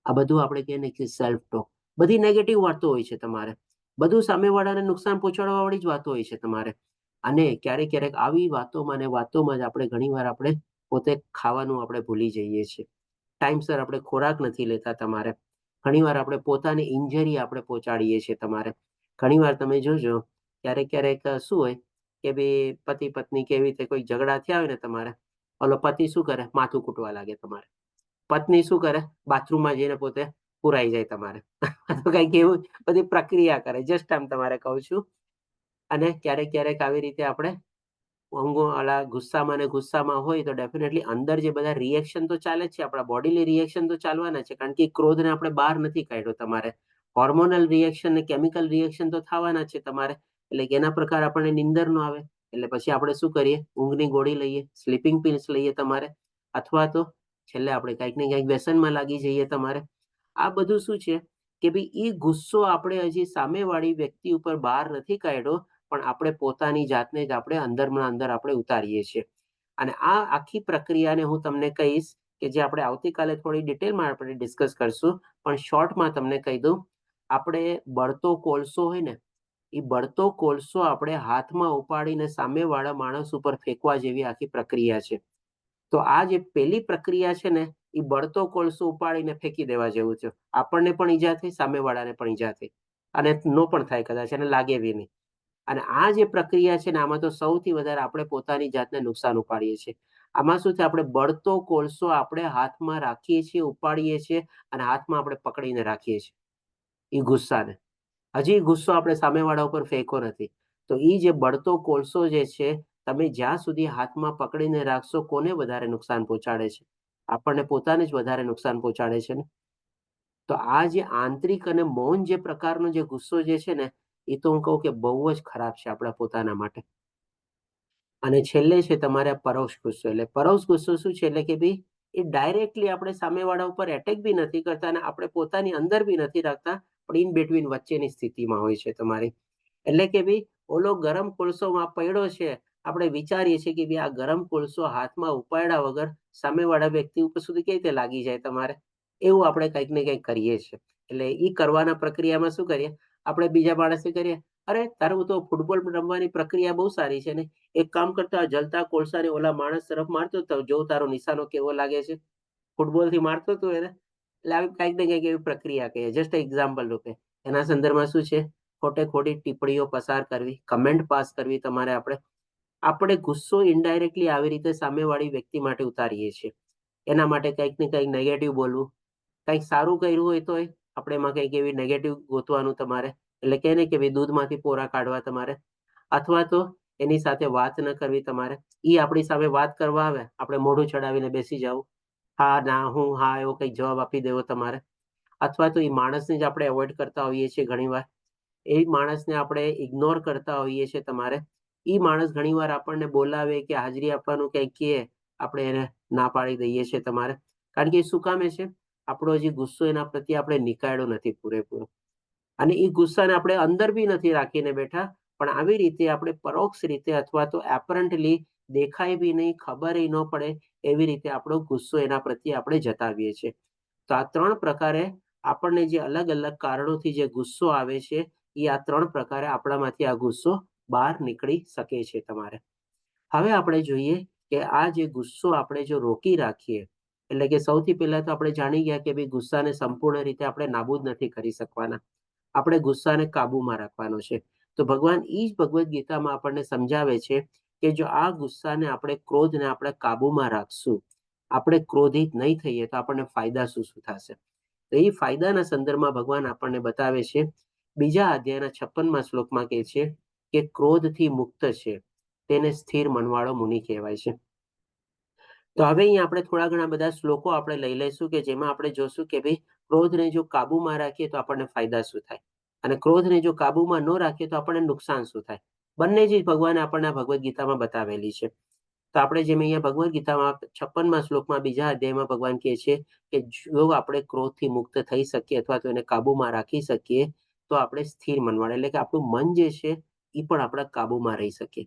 આ બધું આપણે કહે ને કે સેલ્ફ ટોક, બધી નેગેટિવ વાતો હોય છે તમારે. બધું સામેવાળાને નુકસાન પહોંચાડવા વાળી જ વાતો હોય છે તમારે. અને ક્યારેક આવી વાતોમાં જ આપણે ઘણીવાર આપણે પોતે ખાવાનું આપણે ભૂલી જઈએ છીએ. ટાઈમસર આપણે ખોરાક નથી લેતા તમારે. ઘણીવાર આપણે પોતાની ઇન્જરી આપણે પહોંચાડીએ છીએ તમારે. ઘણીવાર તમે જોજો ક્યારેક શું હોય કે ભાઈ પતિ પત્ની કેવી રીતે કોઈ ઝઘડા થયા હોય ને તમારે, ઓલો પતિ શું કરે, માથું કૂટવા લાગે તમારે. પત્ની શું કરે, બાથરૂમમાં જઈને પોતે પુરાઈ જાય તમારે. તો કંઈક એવું બધી પ્રક્રિયા કરે, જસ્ટ આમ તમારે કહું છું. અને ક્યારેક આવી રીતે આપણે ગુસ્સામાં હોય તો ડેફિનેટલી અંદર જે બધા રિએક્શન તો ચાલે જ છે, આપણા બોડીલી રિએક્શન તો ચાલવાના છે, કારણ કે ક્રોધને આપણે બહાર નથી કાઢ્યો તમારે. હોર્મોનલ રિએક્શન ને કેમિકલ રિએક્શન તો થવાના છે તમારે. એટલે કે એના પ્રકાર આપણને નીંદર ન આવે એટલે પછી આપણે શું કરીએ, ઊંઘની ગોળી લઈએ, સ્લીપિંગ પિલ્સ લઈએ તમારે, અથવા તો છેલ્લે આપણે કંઈક ને કંઈક વ્યસનમાં લાગી જઈએ તમારે. આ બધું શું છે કે ભાઈ એ ગુસ્સો આપણે હજી સામેવાળી વ્યક્તિ ઉપર બહાર નથી કાઢ્યો, પણ આપણે પોતાની જાતને જ આપણે અંદર આપણે ઉતારીએ છીએ. અને આ આખી પ્રક્રિયાને હું તમને કહીશ કે જે આપણે આવતીકાલે થોડી ડિટેલમાં આપણે ડિસ્કસ કરશું, પણ શોર્ટમાં તમને કહી દઉં. આપણે બળતો કોલસો હોય ને, એ બળતો કોલસો આપણે હાથમાં ઉપાડીને સામેવાળા માણસ ઉપર ફેંકવા જેવી આખી પ્રક્રિયા છે. તો આ જે પહેલી પ્રક્રિયા છે ને, એ બળતો કોલસો ઉપાડીને ફેંકી દેવા જેવું છે. આપણને પણ ઈજા થઈ, સામેવાળાને પણ ઈજા થઈ, અને નો પણ થાય કદાચ, એને લાગે બી નહીં. અને આ જે પ્રક્રિયા છે ને, આમાં તો સૌથી વધારે આપણે પોતાની જાતને નુકસાન ઉપાડીએ છીએ. આમાં શું છે, આપણે બળતો કોલસો આપણે હાથમાં રાખીએ છીએ, ઉપાડીએ છીએ, અને હાથમાં આપણે પકડીને રાખીએ છીએ એ ગુસ્સાને. હજી ગુસ્સો આપણે સામેવાળા ઉપર ફેંકો નથી. તો એ જે બળતો કોલસો જે છે, તમે જ્યાં સુધી હાથમાં પકડીને રાખશો, કોને વધારે નુકસાન પહોંચાડે છે? આપણને પોતાને જ વધારે નુકસાન પહોંચાડે છે ને. તો આ જે આંતરિક અને મૌન જે પ્રકારનો જે ગુસ્સો જે છે ને, એ તો હું કહું કે બહુ જ ખરાબ છે આપણા પોતાના માટે. અને છેલ્લે છે તમારે આ પરોક્ષ ગુસ્સો. એટલે પરોક્ષ ગુસ્સો શું છે? એટલે કે ભાઈ એ ડાયરેક્ટલી આપણે સામેવાળા ઉપર એટેક બી નથી કરતા અને આપણે પોતાની અંદર બી નથી રાખતા, પણ ઇન બિટવીન વચ્ચેની સ્થિતિમાં હોય છે તમારી. એટલે કે ભાઈ ઓલો ગરમ કોલસોમાં પડ્યો છે, આપણે વિચારીએ છીએ કે ભાઈ આ ગરમ કોલસો હાથમાં ઉપાડ્યા વગર સામેવાળા વ્યક્તિ ઉપર સુધી કેવી રીતે લાગી જાય તમારે, એવું આપણે કંઈક ને કંઈક કરીએ છીએ. એટલે એ કરવાના પ્રક્રિયામાં શું કરીએ, આપણે બીજા માણસને કરીએ, અરે તારું તો ફૂટબોલ રમવાની પ્રક્રિયા બહુ સારી છે ને, એક કામ કરતા જલતા કોલસાને ઓલા માણસ તરફ મારતો તો જો તારો નિશાનો કેવો લાગે છે, ફૂટબોલથી મારતો હતો એને. એટલે આવી કંઈક ને કંઈક એવી પ્રક્રિયા કહીએ, જસ્ટ એક્ઝામ્પલ રૂપે. એના સંદર્ભમાં શું છે, ખોટે ખોટી ટિપ્પણીઓ પસાર કરવી, કમેન્ટ પાસ કરવી. તમારે આપણે ગુસ્સો ઇનડાયરેક્ટલી આવી રીતે સામેવાળી વ્યક્તિ માટે ઉતારીએ છીએ. એના માટે કંઈક ને કંઈક નેગેટિવ બોલવું, કંઈક સારું કર્યું હોય તો આપણે એમાં કંઈક એવી નેગેટિવ ગોતવાનું તમારે. એટલે કે ને કે ભાઈ દૂધમાંથી પોરા કાઢવા તમારે, અથવા તો એની સાથે વાત ન કરવી તમારે. એ આપણી સામે વાત કરવા આવે, આપણે મોઢું ચડાવીને બેસી જવું, હા ના હું હા એવો કંઈક જવાબ આપી દેવો તમારે. અથવા તો એ માણસને જ આપણે એવોઇડ કરતા હોઈએ છીએ ઘણીવાર, એ માણસને આપણે ઇગ્નોર કરતા હોઈએ છીએ તમારે. એ માણસ ઘણીવાર આપણને બોલાવે કે હાજરી આપવાનું કંઈક કહે, આપણે એને ના પાડી દઈએ છીએ તમારે. કારણ કે એ શું કામે છે, આપણો જે ગુસ્સો એના પ્રત્યે આપણે નિકાળ્યો નથી પૂરેપૂરો. અને એ ગુસ્સાને આપણે અંદર બી નથી રાખીને બેઠા, પણ આવી રીતે આપણે પરોક્ષ રીતે અથવા તો એપરન્ટલી દેખાય બી નહીં, ખબર ન પડે એવી રીતે આપણો ગુસ્સો એના પ્રત્યે આપણે જતાવીએ છીએ. તો આ 3 પ્રકારે આપણને જે અલગ અલગ કારણોથી જે ગુસ્સો આવે છે, એ આ 3 પ્રકારે આપણામાંથી આ ગુસ્સો બહાર નીકળી શકે છે તમારે. હવે આપણે જોઈએ કે આ જે ગુસ્સો આપણે જો રોકી રાખીએ, એટલે કે સૌથી પહેલા તો આપણે જાણી ગયા કે ભાઈ ગુસ્સાને સંપૂર્ણ રીતે આપણે નાબૂદ નથી કરી શકવાના, આપણે ગુસ્સાને કાબુમાં રાખવાનો છે. તો ભગવાન એ જ ભગવદ્ ગીતામાં આપણને સમજાવે છે કે જો આ ગુસ્સાને આપણે ક્રોધને આપણે કાબુમાં રાખશું, આપણે ક્રોધિત નહીં થઈએ તો આપણને ફાયદા શું શું થશે. તો એ ફાયદાના સંદર્ભમાં ભગવાન આપણને બતાવે છે. બીજા અધ્યાયના 56મા શ્લોકમાં કહે છે કે ક્રોધથી મુક્ત છે તેને સ્થિર મનવાળો મુનિ કહેવાય છે. તો હવે અહીંયા આપણે થોડા ઘણા બધા શ્લોકો આપણે લઈ લઈશું કે જેમાં આપણે જોશું કે ભાઈ ક્રોધને જો કાબુમાં રાખીએ તો આપણને ફાયદા શું થાય, અને ક્રોધને જો કાબુમાં ન રાખીએ તો આપણને નુકસાન શું થાય. બંને ચીજ ભગવાને આપણને ભગવદ્ ગીતામાં બતાવેલી છે. તો આપણે જેમ અહીંયા ભગવદ્ ગીતામાં 56મા શ્લોકમાં બીજા અધ્યાયમાં ભગવાન કહે છે કે જો આપણે ક્રોધથી મુક્ત થઈ શકીએ અથવા તો એને કાબુમાં રાખી શકીએ તો આપણે સ્થિર મનવાળા, એટલે કે આપણું મન જે છે એ પણ આપણા કાબુમાં રહી શકે.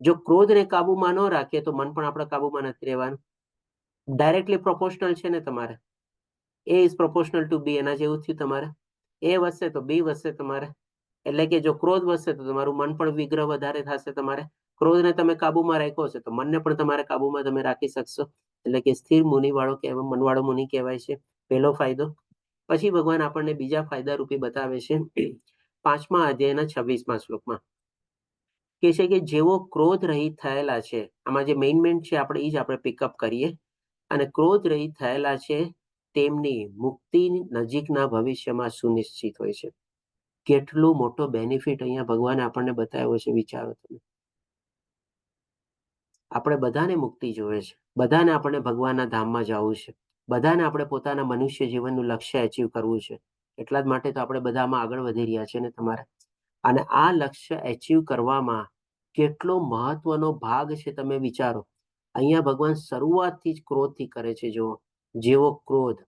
જો ક્રોધને કાબુમાં ન રાખીએ તો મન પણ આપણા કાબુમાં નથી રહેવાનું. ડાયરેક્ટલી પ્રોપોર્શનલ છે ને તમારે, એ ઇઝ પ્રોપોર્શનલ ટુ બી, એના જેવું થયું તમારે. એ વધશે તો બી વધશે તમારે. એટલે કે જો ક્રોધ વધશે તો તમારું મન પણ વિગ્રહ વધારે થશે તમારે. ક્રોધને તમે કાબુમાં રાખ્યો હશે તો મનને પણ તમારે કાબુમાં તમે રાખી શકશો. એટલે કે સ્થિર મુનિવાળો કહેવાય, મનવાળો મુનિ કહેવાય છે, પહેલો ફાયદો. પછી ભગવાન આપણને બીજા ફાયદા રૂપી બતાવે છે 5મા અધ્યાયના 26મા શ્લોકમાં કે છે કે જેવો ક્રોધ રહિત થયેલા છે, આમાં જે મેઇન છે આપણે એ જ આપણે પિકઅપ કરીએ, અને ક્રોધ રહિત થયેલા છે તેમની મુક્તિ નજીકના ભવિષ્યમાં સુનિશ્ચિત હોય છે. કેટલો મોટો બેનિફિટ અહીંયા ભગવાને આપણને બતાવ્યો છે, વિચારો તમે. આપણે બધાને મુક્તિ જોવે છે, બધાને આપણે ભગવાનના ધામમાં જવું છે, બધાને આપણે પોતાના મનુષ્ય જીવનનું લક્ષ્ય અચીવ કરવું છે. એટલા જ માટે તો આપણે બધામાં આગળ વધી રહ્યા છે ને તમારે. અને આ લક્ષ્ય અચીવ કરવામાં કેટલો મહત્વનો ભાગ છે તમે વિચારો. અહીંયા ભગવાન શરૂઆતથી જ ક્રોધથી કરે છે. જો જેવો ક્રોધ,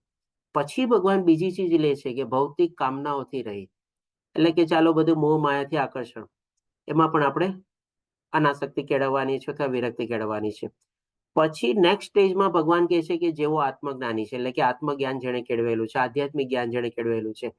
પછી ભગવાન બીજી ચીજ લે છે કે ભૌતિક કામનાઓથી રહી, એટલે કે ચાલો બધું મોહ માયાથી આકર્ષણ, એમાં પણ આપણે અનાસક્તિ કેળવવાની છે અથવા વિરક્તિ કેળવવાની છે. પછી નેક્સ્ટ સ્ટેજમાં ભગવાન કહે છે કે જેવો આત્મજ્ઞાની છે, એટલે કે આત્મજ્ઞાન જેણે કેળવેલું છે, આધ્યાત્મિક જ્ઞાન જેણે કેળવેલું છે.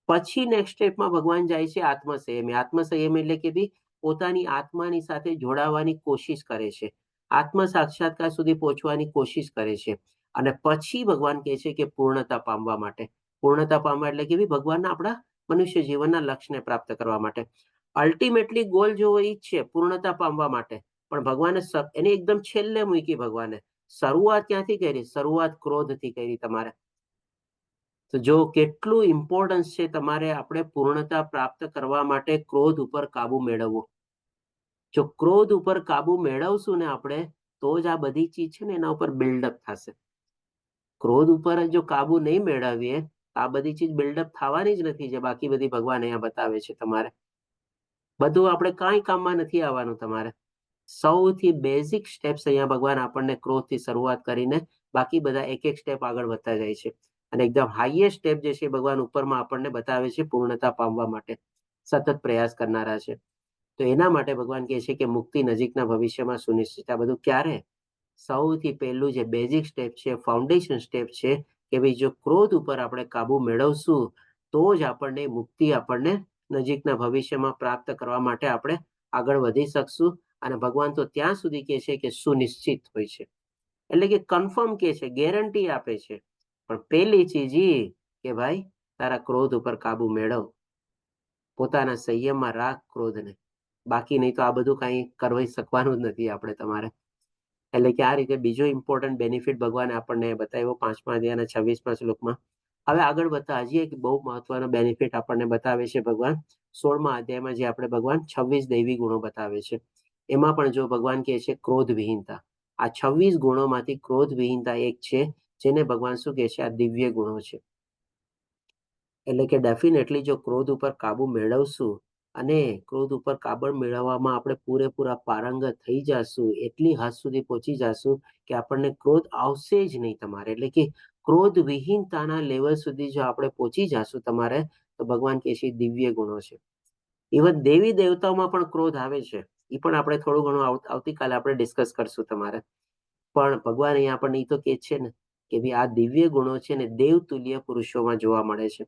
પછી નેક્સ્ટ સ્ટેપમાં ભગવાન જાય છે આત્મસંયમી. આત્મસંયમ એટલે કે ભાઈ પોતાની આત્માની સાથે જોડાવાની કોશિશ કરે છે, આત્મ સાક્ષાત્કાર સુધી પહોંચવાની કોશિશ કરે છે. અને પછી ભગવાન કહે છે કે પૂર્ણતા પામવા માટે, પૂર્ણતા પામવા એટલે કે ભાઈ ભગવાનના આપણા મનુષ્ય જીવનના લક્ષ્યને પ્રાપ્ત કરવા માટે. અલ્ટિમેટલી ગોલ જો એ જ છે પૂર્ણતા પામવા માટે, પણ ભગવાને એને એકદમ છેલ્લે મૂકી. ભગવાને શરૂઆત ક્યાંથી કરી? શરૂઆત ક્રોધથી કરી તમારે. તો જો કેટલું ઇમ્પોર્ટન્સ છે તમારે આપણે પૂર્ણતા પ્રાપ્ત કરવા માટે ક્રોધ ઉપર કાબુ મેળવવો. જો ક્રોધ ઉપર કાબુ મેળવશું ને આપણે, તો જ આ બધી ચીજ છે ને એના ઉપર બિલ્ડઅપ થશે. ક્રોધ ઉપર જો કાબુ નહીં મેળવીએ આ બધી ચીજ બિલ્ડઅપ થવાની જ નથી જે બાકી બધી ભગવાન અહીંયા બતાવે છે તમારે. બધું આપણે કાંઈ કામમાં નથી આવવાનું તમારે. સૌથી બેઝિક સ્ટેપ્સ અહીંયા ભગવાન આપણને ક્રોધથી શરૂઆત કરીને બાકી બધા એક એક સ્ટેપ આગળ વધતા જાય છે. અને એકદમ હાઈએસ્ટ સ્ટેપ જે છે ભગવાન ઉપરમાં આપણને બતાવે છે પૂર્ણતા પામવા માટે સતત પ્રયાસ કરનારા છે. તો એના માટે ભગવાન કહે છે કે મુક્તિ નજીકના ભવિષ્યમાં સુનિશ્ચિત. આ બધું ક્યારે? સૌથી પહેલું જે બેઝિક સ્ટેપ છે, ફાઉન્ડેશન સ્ટેપ છે કે ભાઈ જો ક્રોધ ઉપર આપણે કાબુ મેળવશું તો જ આપણને મુક્તિ આપણને નજીકના ભવિષ્યમાં પ્રાપ્ત કરવા માટે આપણે આગળ વધી શકશું. અને ભગવાન તો ત્યાં સુધી કહે છે કે સુનિશ્ચિત હોય છે, એટલે કે કન્ફર્મ કહે છે, ગેરંટી આપે છે. પણ પહેલી ચીજ એ કે ભાઈ તારા ક્રોધ ઉપર કાબુ મેળવ, પોતાના સંયમમાં રાખ ક્રોધને, બાકી નહીં તો આ બધું કાંઈ કરવી શકવાનું જ નથી આપણે તમારે. એટલે કે આ રીતે બીજો ઇમ્પોર્ટન્ટ બેનિફિટ ભગવાને આપણને બતાવ્યો 5મા અધ્યાયના 26મા શ્લોકમાં. હવે આગળ વધતા હજી એક બહુ મહત્વનો બેનિફિટ આપણને બતાવે છે ભગવાન 16મા અધ્યાયમાં, જે આપણે ભગવાન 26 દૈવી ગુણો બતાવે છે. એમાં પણ જો ભગવાન કહે છે ક્રોધ વિહીનતા. આ 26 ગુણોમાંથી ક્રોધ વિહીનતા એક છે જેને ભગવાન શું કહે છે? આ દિવ્ય ગુણો છે. એટલે કે ડેફિનેટલી જો ક્રોધ ઉપર કાબુ મેળવશું અને ક્રોધ ઉપર કાબુ મેળવવામાં આપણે પૂરેપૂરા પારંગત થઈ જશું, એટલી હદ સુધી પહોંચી જશું કે આપણને ક્રોધ આવશે જ નહીં તમારે. એટલે કે ક્રોધ વિહીનતાના લેવલ સુધી જો આપણે પહોંચી જશું તમારે, તો ભગવાન કહે છે દિવ્ય ગુણો છે. ઇવન દેવી દેવતાઓમાં પણ ક્રોધ આવે છે, એ પણ આપણે થોડું ઘણું આવતીકાલે આપણે ડિસ્કસ કરશું તમારે. પણ ભગવાન અહીંયા આપણને એ તો કહે છે ને કે ભાઈ આ દિવ્ય ગુણો છે ને દેવતુલ્ય પુરુષોમાં જોવા મળે છે.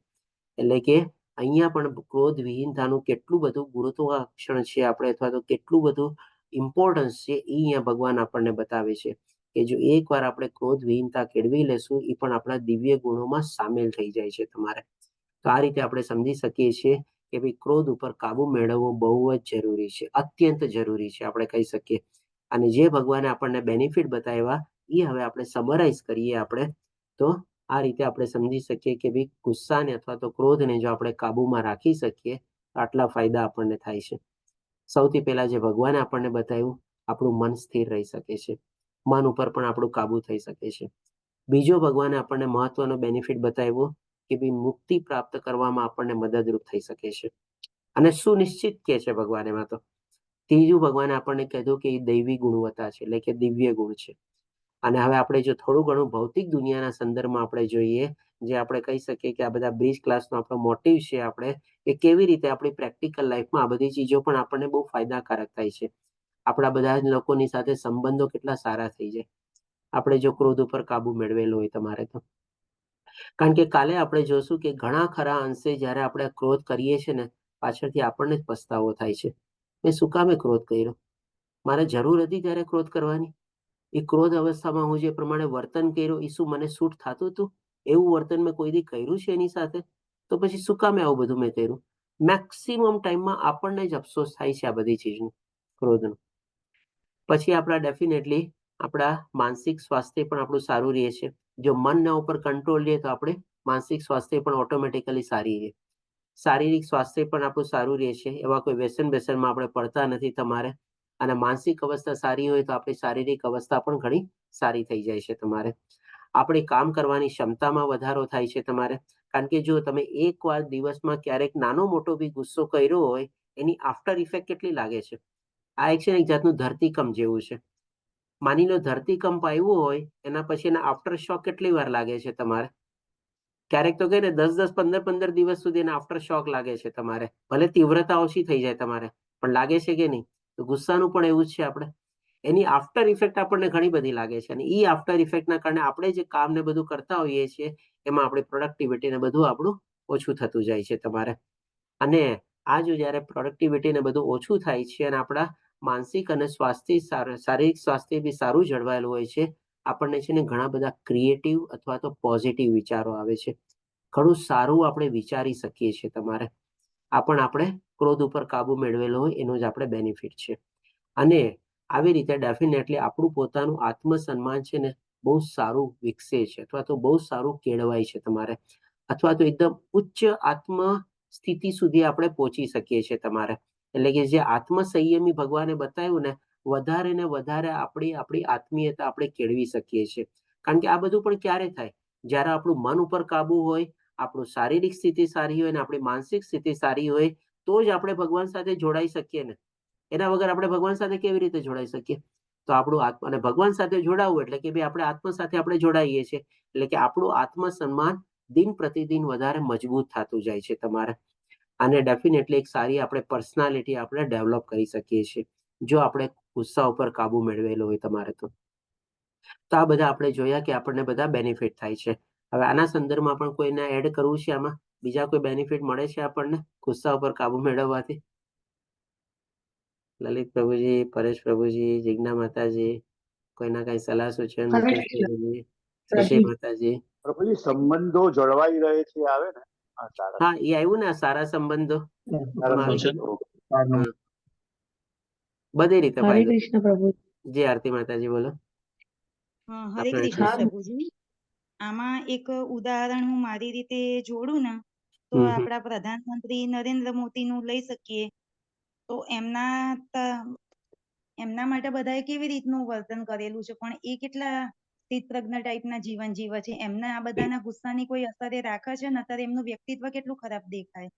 એટલે કે અહીંયા પણ ક્રોધ વિહીનતાનું કેટલું બધું ગુરુત્વાકર્ષણ છે આપણે, અથવા તો કેટલું બધું ઇમ્પોર્ટન્સ છે એ અહીંયા ભગવાન આપણને બતાવે છે કે જો એકવાર આપણે ક્રોધ વિહીનતા કેળવી લેશું એ પણ આપણા દિવ્ય ગુણોમાં સામેલ થઈ જાય છે તમારે. તો આ રીતે આપણે સમજી શકીએ છીએ કે ભાઈ ક્રોધ ઉપર કાબુ મેળવવો બહુ જ જરૂરી છે, અત્યંત જરૂરી છે આપણે કહી શકીએ. અને જે ભગવાને આપણને બેનિફિટ બતાવ્યા એ હવે આપણે સમરાઇઝ કરીએ આપણે, તો આ રીતે આપણે સમજી શકીએ કે ભાઈ ગુસ્સાને અથવા તો ક્રોધને જો આપણે કાબુમાં રાખી શકીએ તો આટલા ફાયદા આપણને થાય છે. સૌથી પહેલા જે ભગવાને આપણને બતાવ્યું, આપણું મન સ્થિર રહી શકે છે, મન ઉપર પણ આપણું કાબુ થઈ શકે છે. બીજો ભગવાને આપણને મહત્વનો બેનિફિટ બતાવ્યો કે ભાઈ મુક્તિ પ્રાપ્ત કરવામાં આપણને મદદરૂપ થઈ શકે છે અને સુનિશ્ચિત કે છે ભગવાન એમાં. તો ત્રીજું ભગવાને આપણને કીધું કે એ દૈવી ગુણવત્તા છે, એટલે કે દિવ્ય ગુણ છે. અને હવે આપણે જો થોડું ઘણું ભૌતિક દુનિયાના સંદર્ભમાં આપણે જોઈએ, જે આપણે કહી શકીએ કે આ બધા બ્રિજ ક્લાસનો આપણો મોટિવ છે આપણે કે કેવી રીતે આપણી પ્રેક્ટિકલ લાઈફમાં આ બધી ચીજો પણ આપણને બહુ ફાયદાકારક થાય છે. આપણા બધા જ લોકોની સાથે સંબંધો કેટલા સારા થઈ જાય આપણે જો ક્રોધ ઉપર કાબુ મેળવેલો હોય તમારે તો. કારણ કે કાલે આપણે જોશું કે ઘણા ખરા અંશે જ્યારે આપણે ક્રોધ કરીએ છીએ ને, પાછળથી આપણને જ પસ્તાવો થાય છે. મેં શું કામે ક્રોધ કર્યો? મારે જરૂર હતી ત્યારે ક્રોધ કરવાની? એ ક્રોધ અવસ્થામાં હું જે પ્રમાણે વર્તન કર્યું એ શું મને સૂટ થતું હતું? એવું વર્તન મેં કોઈ દી કર્યું છે એની સાથે? તો પછી શું કામે આવું બધું મેં કર્યું? મેક્સિમમ ટાઈમમાં આપણને જ અફસોસ થાય છે આ બધી ચીજનું, ક્રોધનું. પછી આપણા ડેફિનેટલી આપણા માનસિક સ્વાસ્થ્ય પણ આપણું સારું રહે છે. જો મનના ઉપર કંટ્રોલ રહે તો આપણે માનસિક સ્વાસ્થ્ય પણ ઓટોમેટિકલી સારી રહે. શારીરિક સ્વાસ્થ્ય પણ આપણું સારું રહે છે, એવા કોઈ વ્યસનમાં આપણે પડતા નથી તમારે. અને માનસિક અવસ્થા સારી હોય તો આપણી શારીરિક અવસ્થા પણ ઘણી સારી થઈ જાય છે તમારે. આપણી કામ કરવાની ક્ષમતામાં વધારો થાય છે તમારે. કારણ કે જો તમે એકવાર દિવસમાં ક્યારેક નાનો મોટો બી ગુસ્સો કર્યો હોય, એની આફ્ટર ઇફેક્ટ કેટલી લાગે છે? આ એક છે ને એક જાતનું ધરતીકંપ જેવું છે. માની લો ધરતીકંપ આવ્યું હોય, એના પછી એના આફ્ટર શોક કેટલી વાર લાગે છે તમારે? ક્યારેક તો કહે ને 10-10, 15-15 દિવસ સુધી એના આફ્ટર શોક લાગે છે તમારે. ભલે તીવ્રતા ઓછી થઈ જાય તમારે, પણ લાગે છે કે નહીં? તો ગુસ્સાનું પણ એવું જ છે. આપણે એની આફ્ટર ઇફેક્ટ આપણને ઘણી બધી લાગે છે, અને એ આફ્ટર ઇફેક્ટના કારણે આપણે જે કામ ને બધું કરતા હોઈએ છીએ એમાં આપણી પ્રોડક્ટિવિટી ને બધું આપણું ઓછું થતું જાય છે તમારે. અને આ જો જ્યારે પ્રોડક્ટિવિટી ને બધું ઓછું થાય છે અને આપણા માનસિક અને શારીરિક સ્વાસ્થ્ય બી સારું જળવાયેલું હોય છે, આપણને છે ને ઘણા બધા ક્રિએટિવ અથવા તો પોઝિટિવ વિચારો આવે છે. ઘણું સારું આપણે વિચારી શકીએ છીએ તમારે. આ પણ આપણે ક્રોધ ઉપર કાબુ મેળવેલો હોય એનો જ આપણે બેનિફિટ છે. અને આવી રીતે ડેફિનેટલી આપણું પોતાનું આત્મસન્માન છે ને બહુ સારું વિકસે છે, અથવા તો બહુ સારું કેળવાય છે તમારે, અથવા તો એકદમ ઉચ્ચ આત્મ સ્થિતિ સુધી આપણે પહોંચી શકીએ છીએ તમારે. એટલે કે જે આત્મસંયમી ભગવાને બતાવ્યું ને, વધારે ને વધારે આપણી આત્મીયતા આપણે કેળવી શકીએ છીએ. કારણ કે આ બધું પણ ક્યારે થાય? જ્યારે આપણું મન ઉપર કાબુ હોય, આપણું શારીરિક સ્થિતિ સારી હોય ને આપણી માનસિક સ્થિતિ સારી હોય તો જ આપણે ભગવાન સાથે જોડાઈ શકીએ ને. એના વગર આપણે ભગવાન સાથે કેવી રીતે જોડાઈ શકીએ? તો આપણું આત્મા અને ભગવાન સાથે જોડાવવું એટલે કે ભાઈ આપણે આત્મા સાથે આપણે જોડાઈએ છીએ એટલે કે આપણું આત્મસન્માન દિન પ્રતિદિન વધારે મજબૂત થતું જાય છે તમારે. અને ડેફિનેટલી એક સારી આપણે પર્સનાલિટી આપણે ડેવલપ કરી શકીએ છીએ જો આપણે ગુસ્સા ઉપર કાબુ મેળવેલો હોય તમારે તો આ બધા આપણે જોયા કે આપણને બધા બેનિફિટ થાય છે. હવે આના સંદર્ભમાં પણ કોઈને એડ કરવું છે આમાં? બીજા કોઈ બેનિફિટ મળે છે આપણને ગુસ્સા ઉપર કાબુ મેળવવાથી? લલિત પ્રભુજી, પરેશ પ્રભુજી, જિજ્ઞા માતાજી, કોઈના કઈ સલાહ સૂચન? મુકેશ પ્રભુજી, શશી માતાજી. પ્રભુજી સંબંધો જળવાઈ રહે છે આવે ને? હા, એ આવ્યું ને સારા સંબંધો બધી રીતે હરે ફાયદો. કૃષ્ણ પ્રભુ. જી આરતી માતાજી બોલો. હરે કૃષ્ણ પ્રભુજી. આમાં એક ઉદાહરણ હું મારી રીતે જોડું ને તો આપણા પ્રધાનમંત્રી નરેન્દ્ર મોદીનું લઈ શકીએ. તો એમના માટે બધાએ કેવી રીતનું વર્તન કરેલું છે, પણ એ કેટલા સ્થિતપ્રજ્ઞ ટાઈપના જીવન જીવે છે. એમને આ બધાના ગુસ્સાની કોઈ અસર એ રાખે છે ને અત્યારે એમનું વ્યક્તિત્વ કેટલું ખરાબ દેખાય.